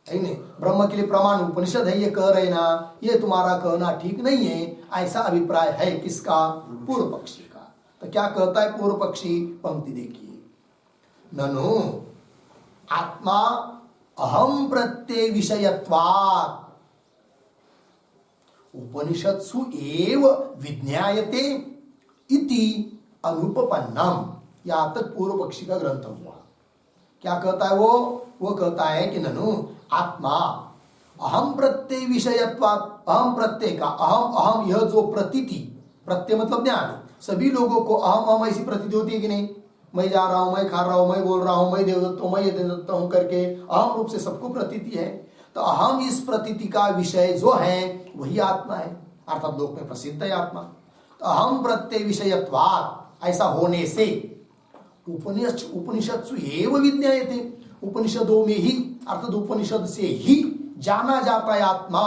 है नहीं? ब्रह्म के लिए प्रमाण उपनिषद है, ये कह रहे ना, ये तुम्हारा कहना ठीक नहीं है, ऐसा अभिप्राय है किसका? पूर्व पक्षी का। तो क्या कहता है पूर्व पक्षी? पंक्ति देखिए, ननु आत्मा अहम प्रत्यय विषयत्वात् उपनिषत्सु एव विज्ञायते इति अनुपपन्नम। यहां तक पूर्व पक्षी का ग्रंथ हुआ। क्या कहता है वो कहता है कि ननु आत्मा अहम प्रत्यय विषयत्वात्, अहम प्रत्यय का अहम यह जो प्रतीति, प्रत्यय मतलब ज्ञान, सभी लोगों को अहम ऐसी प्रतीति होती है कि नहीं? मैं जा रहा हूं, मैं खा रहा हूं, मैं बोल रहा हूं, मैं देवदत्त हूं, मैं ये देवदत्त हूं करके अहम रूप से सबको प्रतीति है। तो अहम इस प्रतीति का विषय जो है वही आत्मा है, अर्थात लोक में प्रसिद्ध है आत्मा। तो अहम प्रत्यय विषयत्वात्, ऐसा होने से उपनिषत्सु एव विज्ञायते, उपनिषदों में ही, अर्थात उपनिषद से ही जाना जाता है आत्मा।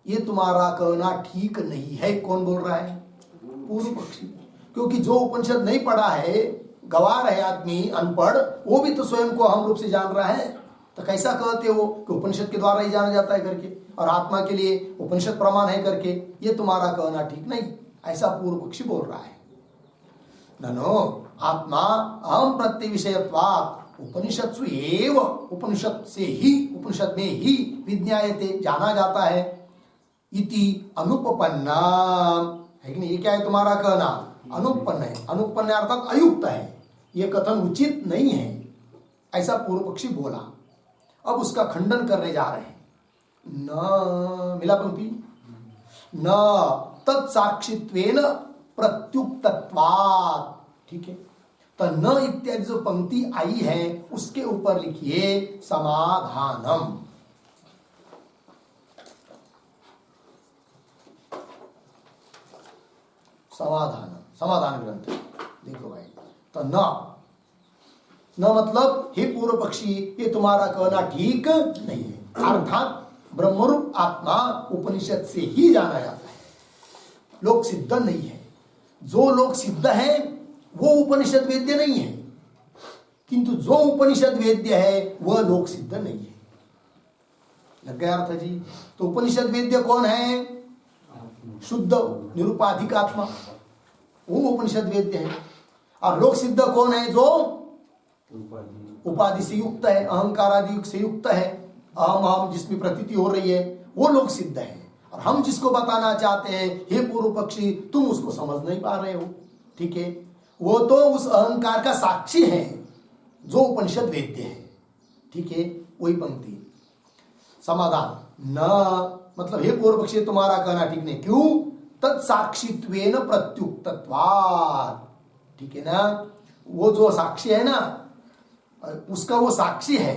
ये तुम्हारा कहना ठीक नहीं है। कौन बोल रहा है? पूर्व पक्षी। क्योंकि जो उपनिषद नहीं पढ़ा है, गवार है आदमी, अनपढ़, वो भी तो स्वयं को अहम रूप से जान रहा है। तो कैसा कहते हो कि उपनिषद के द्वारा ही जाना जाता है करके, और आत्मा के लिए उपनिषद प्रमाण है करके? ये तुम्हारा कहना ठीक नहीं, ऐसा पूर्व पक्षी बोल रहा है। ननो आत्मा अहम प्रत्यय विषयत्वात् उपनिषत्सु एव, उपनिषद से ही, उपनिषद में ही विज्ञायते, जाना जाता है, इति अनुपपन्नम, है कि नहीं? ये क्या है तुम्हारा कहना? अनुपन्न है। अनुपन्न अर्थात अयुक्त है, ये कथन उचित नहीं है, ऐसा पूर्व पक्षी बोला। अब उसका खंडन करने जा रहे हैं। न मिला पंक्ति, न तत्साक्षित्वेन प्रत्युक्तत्वात्, ठीक है। तो न इत्यादि जो पंक्ति आई है उसके ऊपर लिखिए समाधानम। समाधान ग्रंथ देखो भाई। तो न मतलब हे पूर्व पक्षी, ये तुम्हारा कहना ठीक नहीं है। अर्थात ब्रह्मरूप आत्मा उपनिषद से ही जाना जाता है, लोक सिद्ध नहीं है। जो लोक सिद्ध है वो उपनिषद वेद्य नहीं है, किंतु जो उपनिषद वेद्य है वह लोक सिद्ध नहीं है। लग गया अर्थ जी? तो उपनिषद वेद्य कौन है? शुद्ध निरुपाधिक आत्मा, वो उपनिषद वेद्य है। और लोक सिद्ध कौन है? जो उपाधि से युक्त है, अहंकार आदि से युक्त है, अहम अहम जिसमें प्रतीति हो रही है, वो लोक सिद्ध है। और हम जिसको बताना चाहते हैं, हे पूर्व पक्षी, तुम उसको समझ नहीं पा रहे हो, ठीक है। वो तो उस अहंकार का साक्षी है जो उपनिषद वेद्य है, ठीक है। वही पंक्ति समाधान। न मतलब हे पूर्व पक्षी, तुम्हारा कहना ठीक नहीं। क्यों? तत्साक्षित्वेन प्रत्युक्तत्वात्, ठीक है ना। वो जो साक्षी है ना, उसका वो साक्षी है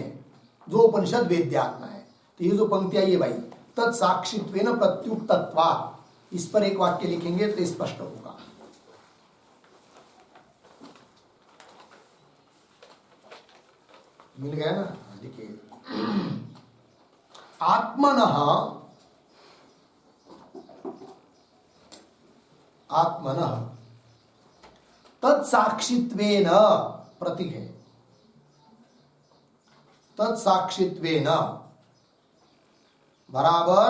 जो उपनिषद वेद्यात्मा है। तो ये जो पंक्ति आई है भाई, तत्साक्षित्वेन प्रत्युक्तत्वात्, इस पर एक वाक्य लिखेंगे तो स्पष्ट होगा। मिल गया ना? देखिए, आत्मनः तत्साक्षित्वेन, प्रतीक है, तत्साक्षित्वेन बराबर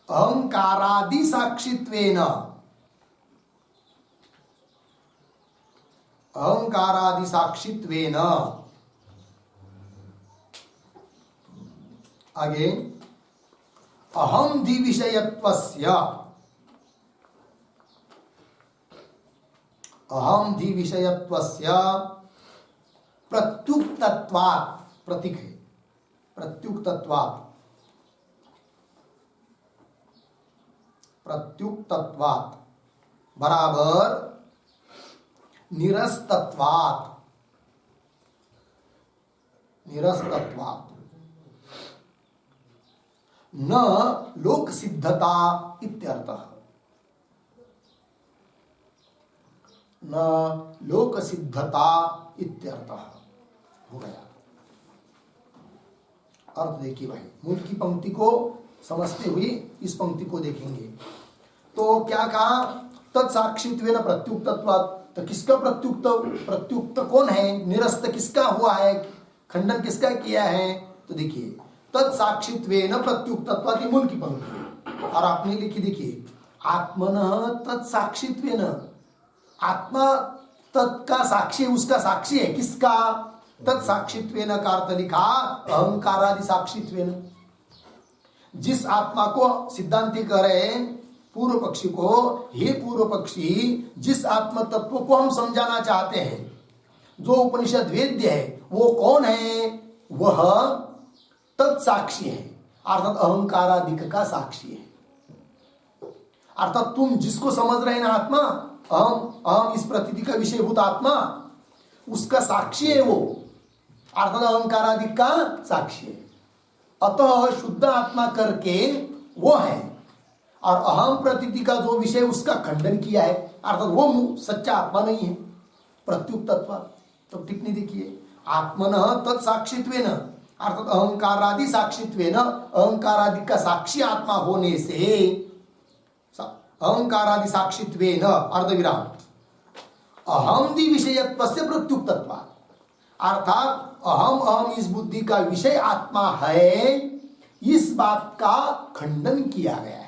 अहंकारादि साक्षित्वेन, अहंकारादि साक्षित्वेन, आगे अहम द्विविषयत्वस्य, अहम द्विविषयत्वस्य प्रत्युक्तत्वात्, प्रतीक है, प्रत्युक्तत्वात्, प्रत्युक्तत्वात् बराबर निरस्तत्वात्, निरस्तत्वात्, न लोक सिद्धता इत्यर्थः, न लोक सिद्धता इत्यर्थः। हो गया अर्थ। देखिए भाई, मूल की पंक्ति को समझते हुए इस पंक्ति को देखेंगे। तो क्या कहा? तत्साक्षित्वेन प्रत्युक्तत्वात्। तो किसका प्रत्युक्त? प्रत्युक्त कौन है? निरस्त किसका हुआ है? खंडन किसका किया है? तो देखिए, तत्साक्षित्वेन प्रत्युक्तत्वात्, मूल की पंक्ति है। और आपने लिखी, देखिए, आत्मनः तत्साक्षित्वेन, आत्मा तत्का साक्षी, उसका साक्षी है। किसका? तत्साक्षित्वेन का अर्थ लिखा अहंकारादि साक्षित्वेन। जिस आत्मा को सिद्धांति कह रहे हैं पूर्व पक्षी को, हे पूर्व पक्षी, जिस आत्म तत्व को हम समझाना चाहते हैं, जो उपनिषद वेद्य है, वो कौन है? वह तत्साक्षी है, अर्थात अहंकारादि का साक्षी है। अर्थात तुम जिसको समझ रहे हैं ना आत्मा, अहम इस प्रतीति का विषयभूत आत्मा, उसका साक्षी है वो, अर्थात अहंकारादि का साक्षी है। अतः शुद्ध आत्मा करके वो है, और अहम प्रतीति का जो विषय उसका खंडन किया है, अर्थात वो सच्चा आत्मा नहीं है। प्रत्युक्तत्व तो टिप्पणी देखिए, आत्मनः तत्साक्षित्वेन, अर्थात अहंकारादि साक्षित्वेन, अहंकारादि का साक्षी आत्मा होने से, अहंकारादि साक्षित्वेन अर्धविराम अहम द्विविषयत्वस्य प्रत्युक्तत्वात्, अर्थात अहम इस बुद्धि का विषय आत्मा है, इस बात का खंडन किया गया है।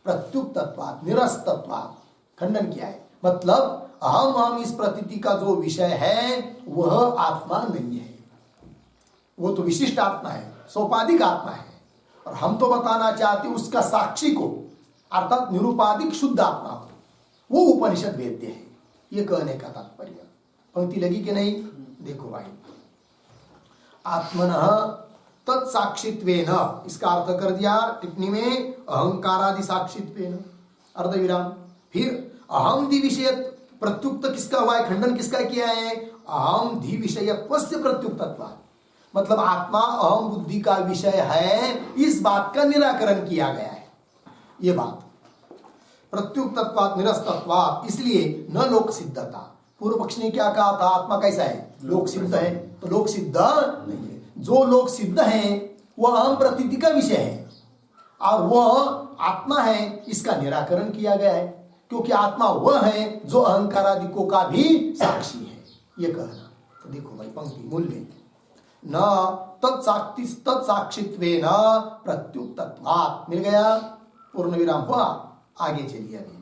प्रत्युक्तत्वात्, निरस्तत्वात् खंडन किया है। मतलब अहम इस प्रतीति का जो विषय है वह आत्मा नहीं है, वो तो विशिष्ट आत्मा है, सोपाधिक आत्मा है। और हम तो बताना चाहते उसका साक्षी को, अर्थात निरुपाधिक शुद्ध आत्मा को, वो उपनिषद वेद्य है। ये कहने का तात्पर्य। पंक्ति लगी कि नहीं? देखो भाई, आत्मनः तत्साक्षित्वेन, इसका अर्थ कर दिया टिप्पणी में, अहंकारादि साक्षित्वेन, अर्धविराम। फिर अहम दि विषय प्रत्युक्त किसका हुआ है, खंडन किसका किया है? अहम धि विषयत्वस्य प्रत्युक्तत्वात्, मतलब आत्मा अहम बुद्धि का विषय है, इस बात का निराकरण किया गया है। ये बात प्रत्युक्तत्वात् निरस्तत्वात्, इसलिए न लोक सिद्धता। पूर्व पक्ष ने क्या कहा था? आत्मा कैसा है? लोक सिद्ध है। तो लोक सिद्ध नहीं है। जो लोक सिद्ध है वह अहम प्रतीति का विषय है और वह आत्मा है, इसका निराकरण किया गया है, क्योंकि आत्मा वह है जो अहंकारादिकों का भी साक्षी है, ये कहना। तो देखो भाई पंक्ति मूल्य, न तत्साक्षित्वेन प्रत्युक्तत्वात्, मिल गया, पूर्ण विराम हुआ। आगे चलिए अभी।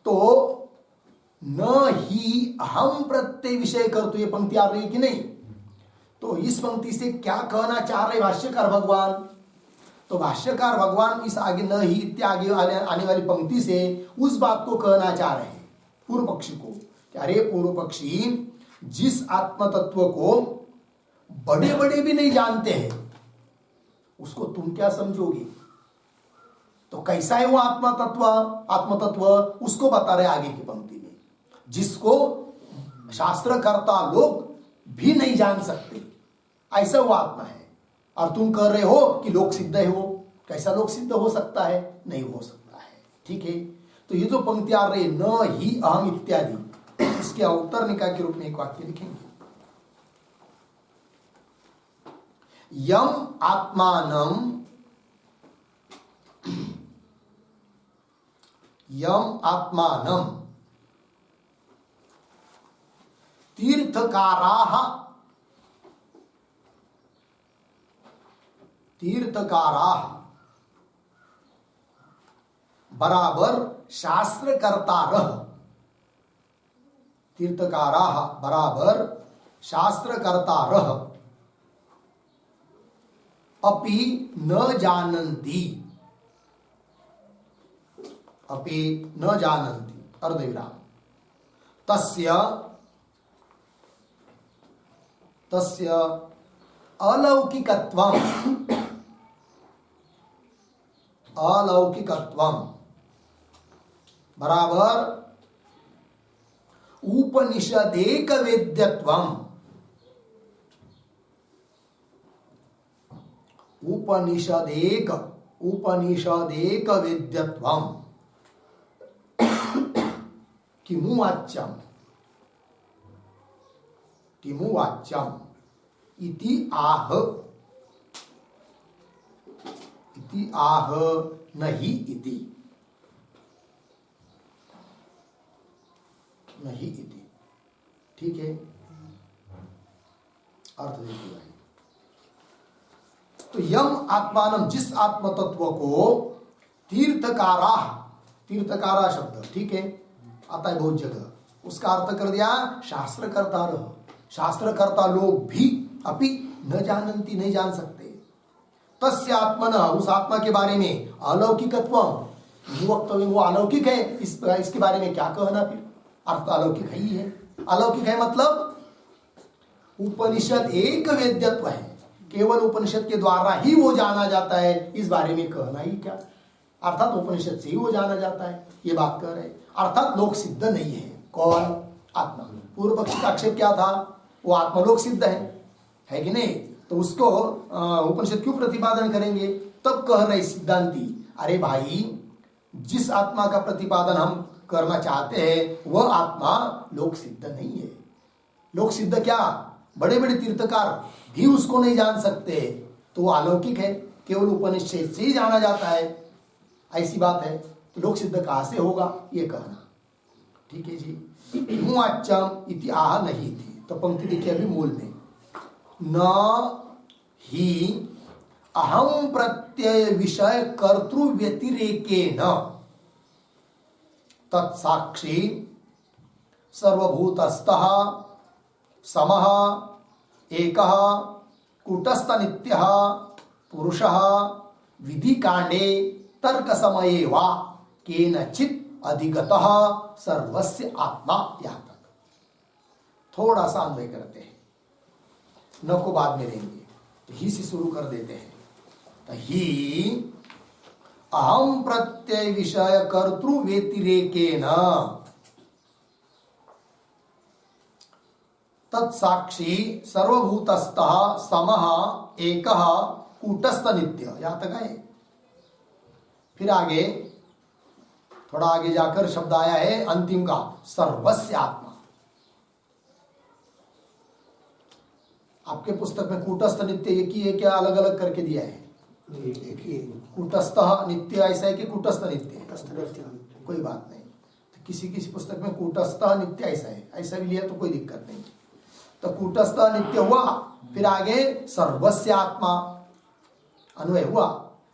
तो न ही अहम प्रत्यय विषय कर, तो ये पंक्ति आ रही है कि नहीं? तो इस पंक्ति से क्या कहना चाह रहे भाष्यकार भगवान? तो भाष्यकार भगवान इस आगे न ही इत्यादि आने वाली पंक्ति से उस बात को कहना चाह रहे हैं पूर्व पक्षी को, कि अरे पूर्व पक्षी, जिस आत्म तत्व को बड़े बड़े भी नहीं जानते हैं उसको तुम क्या समझोगे? तो कैसा है वो आत्मा तत्व, उसको बता रहे आगे की पंक्ति में, जिसको शास्त्रकर्ता लोग भी नहीं जान सकते, ऐसा वो आत्मा है। और तुम कह रहे हो कि लोक सिद्ध है वो, कैसा लोक सिद्ध हो सकता है? नहीं हो सकता है। ठीक है, तो ये जो पंक्ति आ रही है न ही अहम इत्यादि, इसके उत्तर निकाय के रूप में एक वाक्य लिखेंगे, यम आत्मानम, यम आत्मानम तीर्थकाराः बराबर शास्त्रकर्तारः, तीर्थकाराः बराबर शास्त्रकर्तारः अपि न जानन्ति, अपि न जानन्ति, अर्धविराम, तस्य अलौकिकत्वम् बराबर उपनिषदेक वेद्यत्वम्, उपनिषदेक वेद्यत्वम् किमुवाच्यम् इति आह नहीं इति, ठीक है, अर्थ देखिए भाई। तो यम आत्मानम, जिस आत्म तत्व को तीर्थकारा शब्द, ठीक है, आता है बहुत जगह, उसका अर्थ कर दिया शास्त्रकर्ता लोग भी अपि न जानन्ति, नहीं जान सकते, तस्य आत्मनः, उस आत्मा के बारे में, अलौकिकत्वम्, वो अलौकिक है, इसके बारे में क्या कहना? फिर अर्थ अलौकिक है ही है। अलौकिक है मतलब उपनिषद एक वेद्यत्व है, केवल उपनिषद के द्वारा ही वो जाना जाता है, इस बारे में कहना ही क्या? अर्थात उपनिषद से ही वो जाना जाता है, ये बात कह रहे, अर्थात लोक सिद्ध नहीं है। कौन? आत्मा। पूर्व पक्ष का आक्षेप क्या था? वो आत्मलोक सिद्ध है कि नहीं? तो उसको उपनिषद क्यों प्रतिपादन करेंगे? तब कह रहे सिद्धांती, अरे भाई, जिस आत्मा का प्रतिपादन हम करना चाहते हैं वह आत्मा लोक सिद्ध नहीं है। लोक सिद्ध क्या? बड़े बड़े तीर्थकार भी उसको नहीं जान सकते, तो वो अलौकिक है, केवल उपनिषद से ही जाना जाता है, ऐसी बात है। तो लोक सिद्ध कहां से होगा, ये कहना। ठीक है जी। मुआच्चम इति आह नहीं थी, तो पंक्ति देखिए अभी मूल में, न ही अहम प्रत्यय विषय कर्तृ व्यतिरेकेन तत्साक्षी सर्वभूतस्थः समः एकः कूटस्थ नित्यः पुरुषः विधि कांडे तर्क समये वा केनचित अधिगतः सर्वस्य आत्मा। यहां तक थोड़ा सा अन्वय करते हैं, न को बाद में देंगे, तो ही से शुरू कर देते हैं। तो ही अहम प्रत्यय विषय कर्तृ व्यतिरेकेन तत्साक्षी सर्वभूतस्थः समः एकः कूटस्थ नित्य। यहां तक है। फिर आगे थोड़ा आगे जाकर शब्द आया है अंतिम का सर्वस्य आत्मा। आपके पुस्तक में कूटस्थ नित्य एक ही है क्या, अलग अलग करके दिया है? एक ही। कूटस्थ नित्य ऐसा है कि कूटस्थ नित्य? कोई बात नहीं, तो किसी किसी पुस्तक में कूटस्थ नित्य ऐसा है, ऐसा भी लिया तो कोई दिक्कत नहीं। तो कूटस्थ नित्य हुआ, फिर आगे सर्वस्य आत्मा अन्वय हुआ,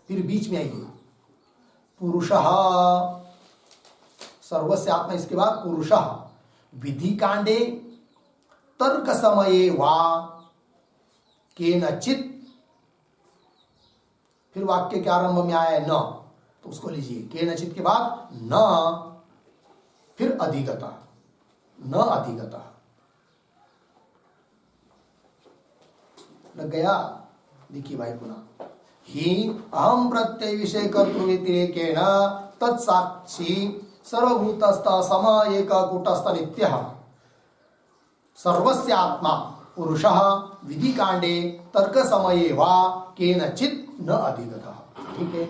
फिर बीच में आइए पुरुषः, सर्वस्य आत्मा, इसके बाद पुरुषः विधि कांडे तर्क समये वा केनचित, फिर वाक्य के आरंभ में आया है न, तो उसको लीजिए केनचित के बाद न, फिर अधिगता, न अधिगता लग गया। देखिए भाई पुनः, ही अहम प्रत्यय विषय कर्तृ व्यतिरेकेण तत्साक्षी सर्वभूतस्थ सम एक कूटस्थ नित्यः सर्वस्य आत्मा पुरुषः विधि कांडे तर्क समये वा केनचित न अधिगतः। ठीक है,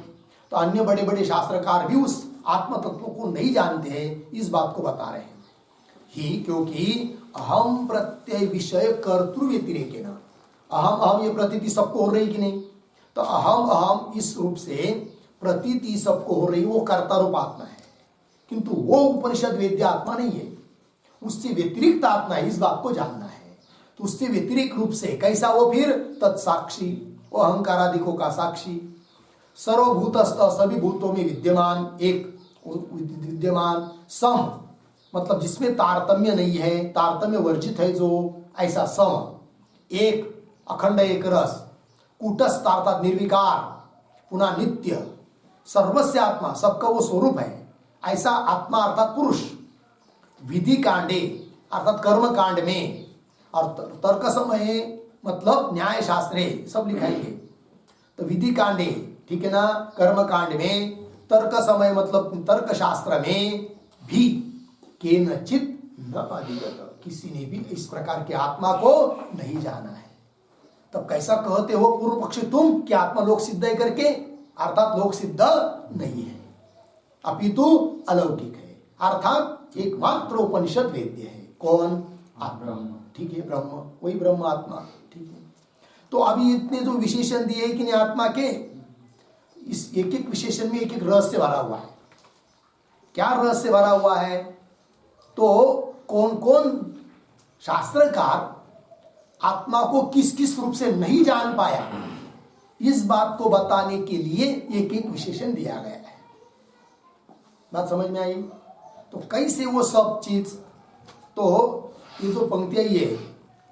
तो अन्य बड़े बड़े शास्त्रकार भी उस आत्म तत्व को नहीं जानते हैं, इस बात को बता रहे हैं। ही क्योंकि अहम प्रत्यय विषय कर्तृ व्यतिरेकेण, अहम अहम ये प्रतीति सबको हो रही कि नहीं, तो अहम अहम इस रूप से प्रतीति सबको हो रही, वो कर्ता रूप आत्मा है, किंतु वो उपनिषद वेद्य आत्मा नहीं है, उससे व्यतिरिक्त आत्मा है, इस बात को जानना है। तो उससे व्यतिरिक्त रूप से कैसा वो, फिर तत्साक्षी, वो अहंकारादिकों का साक्षी, सर्वभूतस्थ सभी भूतों में विद्यमान, एक विद्यमान, सम मतलब जिसमें तारतम्य नहीं है, तारतम्य वर्जित है जो, ऐसा सम, एक अखंड एक रस, कूटस्थ अर्थात निर्विकार, पुनः नित्य, सर्वस्य आत्मा सबका वो स्वरूप है, ऐसा आत्मा अर्थात पुरुष, विधि कांडे अर्थात कर्म कांड में, और तर्क समय मतलब न्याय शास्त्रे सब लिखाएंगे, तो विधि कांडे ठीक है ना, कर्म कांड में, तर्क समय मतलब तर्क शास्त्र में भी केनचित न अधिगत, किसी ने भी इस प्रकार के आत्मा को नहीं जाना है। तब कैसा कहते हो पूर्व पक्षी तुम कि आत्मा लोक सिद्ध है करके, अर्थात लोक सिद्ध नहीं है, अपितु अलौकिक है, अर्थात एकमात्र उपनिषद वेद्य है। कौन? आत्मा। ठीक है, ब्रह्म, वही ब्रह्म आत्मा। ठीक है, तो अभी इतने जो विशेषण दिए कि नहीं आत्मा के, इस एक एक विशेषण में एक एक रहस्य भरा हुआ है। क्या रहस्य भरा हुआ है? तो कौन कौन शास्त्रकार आत्मा को किस किस रूप से नहीं जान पाया, इस बात को बताने के लिए एक एक विशेषण दिया गया है। बात समझ में आई? तो कैसे वो सब चीज, तो ये जो पंक्तियां ये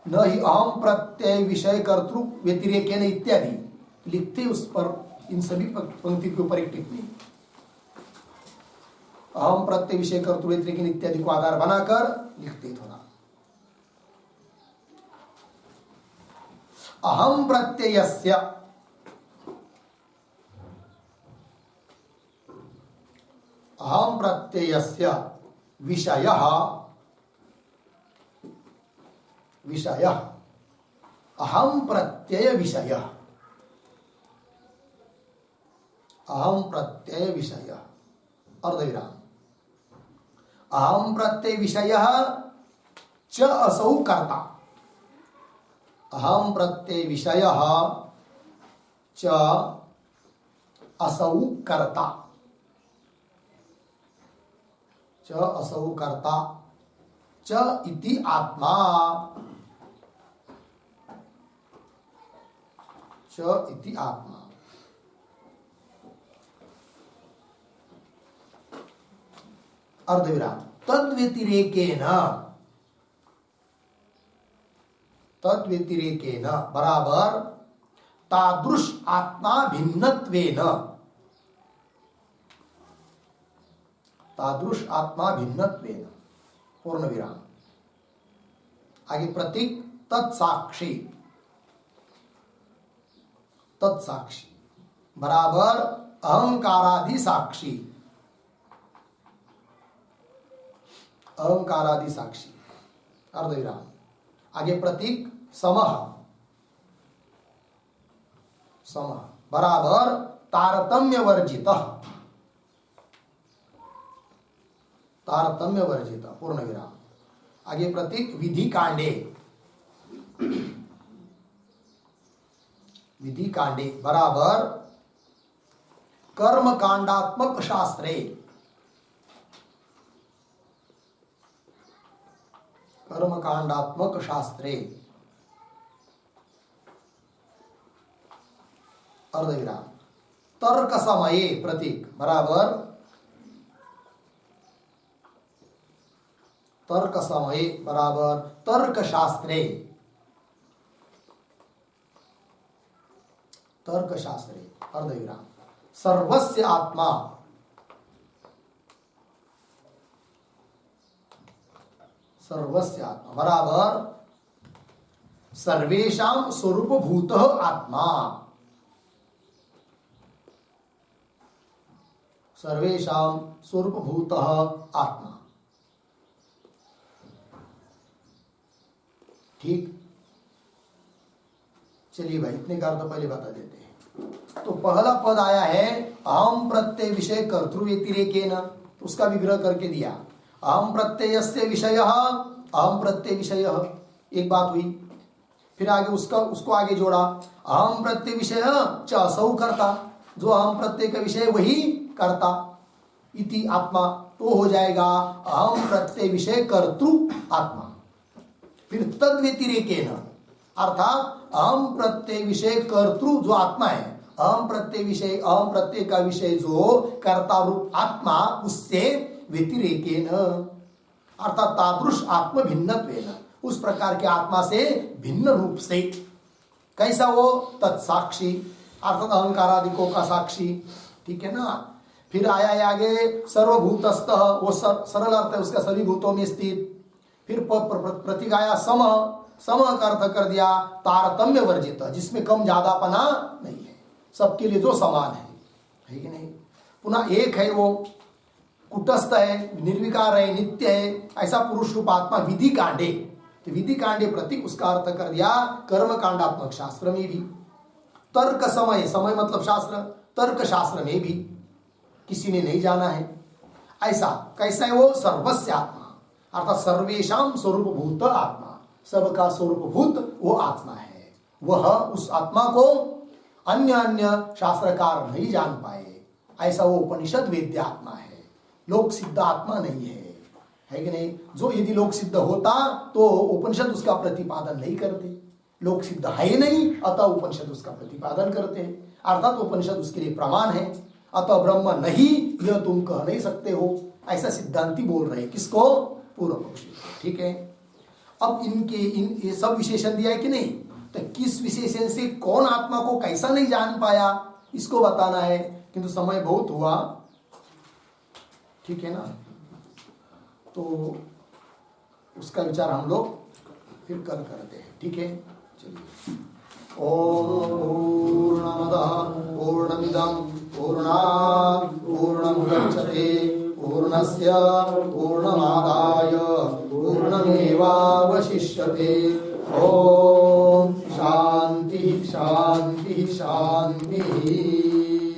न ही अहम प्रत्यय विषय कर्तृ व्यतिरेकेन इत्यादि लिखते, उस पर इन सभी पंक्ति के ऊपर एक टिप्पणी, अहम प्रत्यय विषय कर्तृ व्यतिरेकेन इत्यादि को आधार बनाकर लिखते थोड़ा। अहम प्रत्ययस्य अहम प्रत्ययस्य विषयः अहम प्रत्यय विषयः, अहम प्रत्यय विषयः अर्धविराम, अहम प्रत्यय विषयः च असौ कर्ता, अहम प्रत्यय विषयः च असौ कर्ता, च असौ कर्ता, च इति आत्मा, च इति आत्मा। अर्धविराम, तद्व्यतिरेकेन, तद्व्यतिरेकेन बराबर तादृश आत्मा भिन्नत्वेन, तादृश आत्मा भिन्नत्वेन पूर्ण विराम। आगे प्रतीक तत्साक्षी, तत्साक्षी बराबर अहंकारादि साक्षी, अहंकारादि साक्षी अर्धविराम। आगे प्रतीक समः, समः बराबर तारतम्य वर्जित, तारतम्य वर्जित पूर्ण विराम। आगे प्रतीक विधि कांडे, विधि कांडे बराबर कर्म कांडात्मक शास्त्रे, कर्म कांडात्मक शास्त्रे अर्धविराम। तर्क समये प्रतीक बराबर तर्क समये बराबर तर्क शास्त्रे, तर्क शास्त्रे अर्धविराम। सर्वस्य आत्मा, सर्वस्य आत्मा बराबर सर्वेषां स्वरूपभूतः आत्मा, सर्वेषां स्वरूपभूतः आत्मा। ठीक, चलिए भाई इतने का अर्थ पहले बता देते हैं। तो पहला पद आया है अहम प्रत्यय विषय कर्तृ व्यतिरेकेन, तो उसका विग्रह करके दिया। अहम प्रत्ययस्य विषयः, अहम प्रत्यय विषय एक बात हुई। फिर आगे उसको आगे जोड़ा अहम प्रत्यय विषय च असौ कर्ता, जो अहम प्रत्यय का विषय वही कर्ता इति आत्मा, तो हो जाएगा अहम प्रत्यय विषय कर्तृ आत्मा। फिर तद व्यतिरेकेन अर्थात अहम प्रत्यय विषय कर्तृ जो आत्मा है, अहम प्रत्यय विषय, अहम प्रत्यय का विषय जो कर्ता रूप आत्मा, उससे व्यतिरेकेन अर्थात तादृश आत्म भिन्नत्वेन, उस प्रकार के आत्मा से भिन्न रूप से। कैसा वो? तत्साक्षी अर्थात अहंकारादिकों का साक्षी। ठीक है ना। फिर आया आगे सर्वभूतस्थः, वो सरल अर्थ है उसका, सभी भूतों में स्थित। फिर प्रतीक आया सम, सम का अर्थ कर दिया तारतम्य वर्जित, जिसमें कम ज्यादापना नहीं है, सबके लिए जो समान है कि नहीं। पुनः एक है वो, कुटस्थ है, निर्विकार है, नित्य है, ऐसा पुरुष रूप आत्मा विधि कांडे। तो विधि कांडे प्रतीक उसका अर्थ कर दिया कर्म कांडात्मक शास्त्र में भी। तर्क समय, समय मतलब शास्त्र, तर्क शास्त्र में भी किसी ने नहीं जाना है। ऐसा कैसा है वो? सर्वस्य आत्मा अर्थात सर्वेषां स्वरूपभूत आत्मा, सबका स्वरूपभूत वो आत्मा है। वह उस आत्मा को अन्य अन्य शास्त्रकार नहीं जान पाए, ऐसा वो उपनिषद वेद्य आत्मा है, लोक सिद्ध आत्मा नहीं है कि नहीं। जो यदि लोक सिद्ध होता तो उपनिषद उसका प्रतिपादन नहीं करते, लोक सिद्ध है नहीं, अतः उपनिषद उसका प्रतिपादन करते हैं, अर्थात उपनिषद उसके लिए प्रमाण है। अतः ब्रह्म नहीं यह तुम कह नहीं सकते हो, ऐसा सिद्धांती बोल रहे हैं। किसको? पूर्व पक्षी। ठीक है। अब ये सब विशेषण दिया है कि नहीं, तो किस विशेषण से कौन आत्मा को कैसा नहीं जान पाया इसको बताना है, किंतु समय बहुत हुआ। ठीक है ना, तो उसका विचार हम लोग फिर कल करते हैं। ठीक है, चलिए। ओम पूर्णमदः पूर्णमिदं पूर्णात् पूर्णमुदच्यते पूर्णस्य पूर्णमादाय पूर्णमेवावशिष्यते। ओम शांति शांति शांति।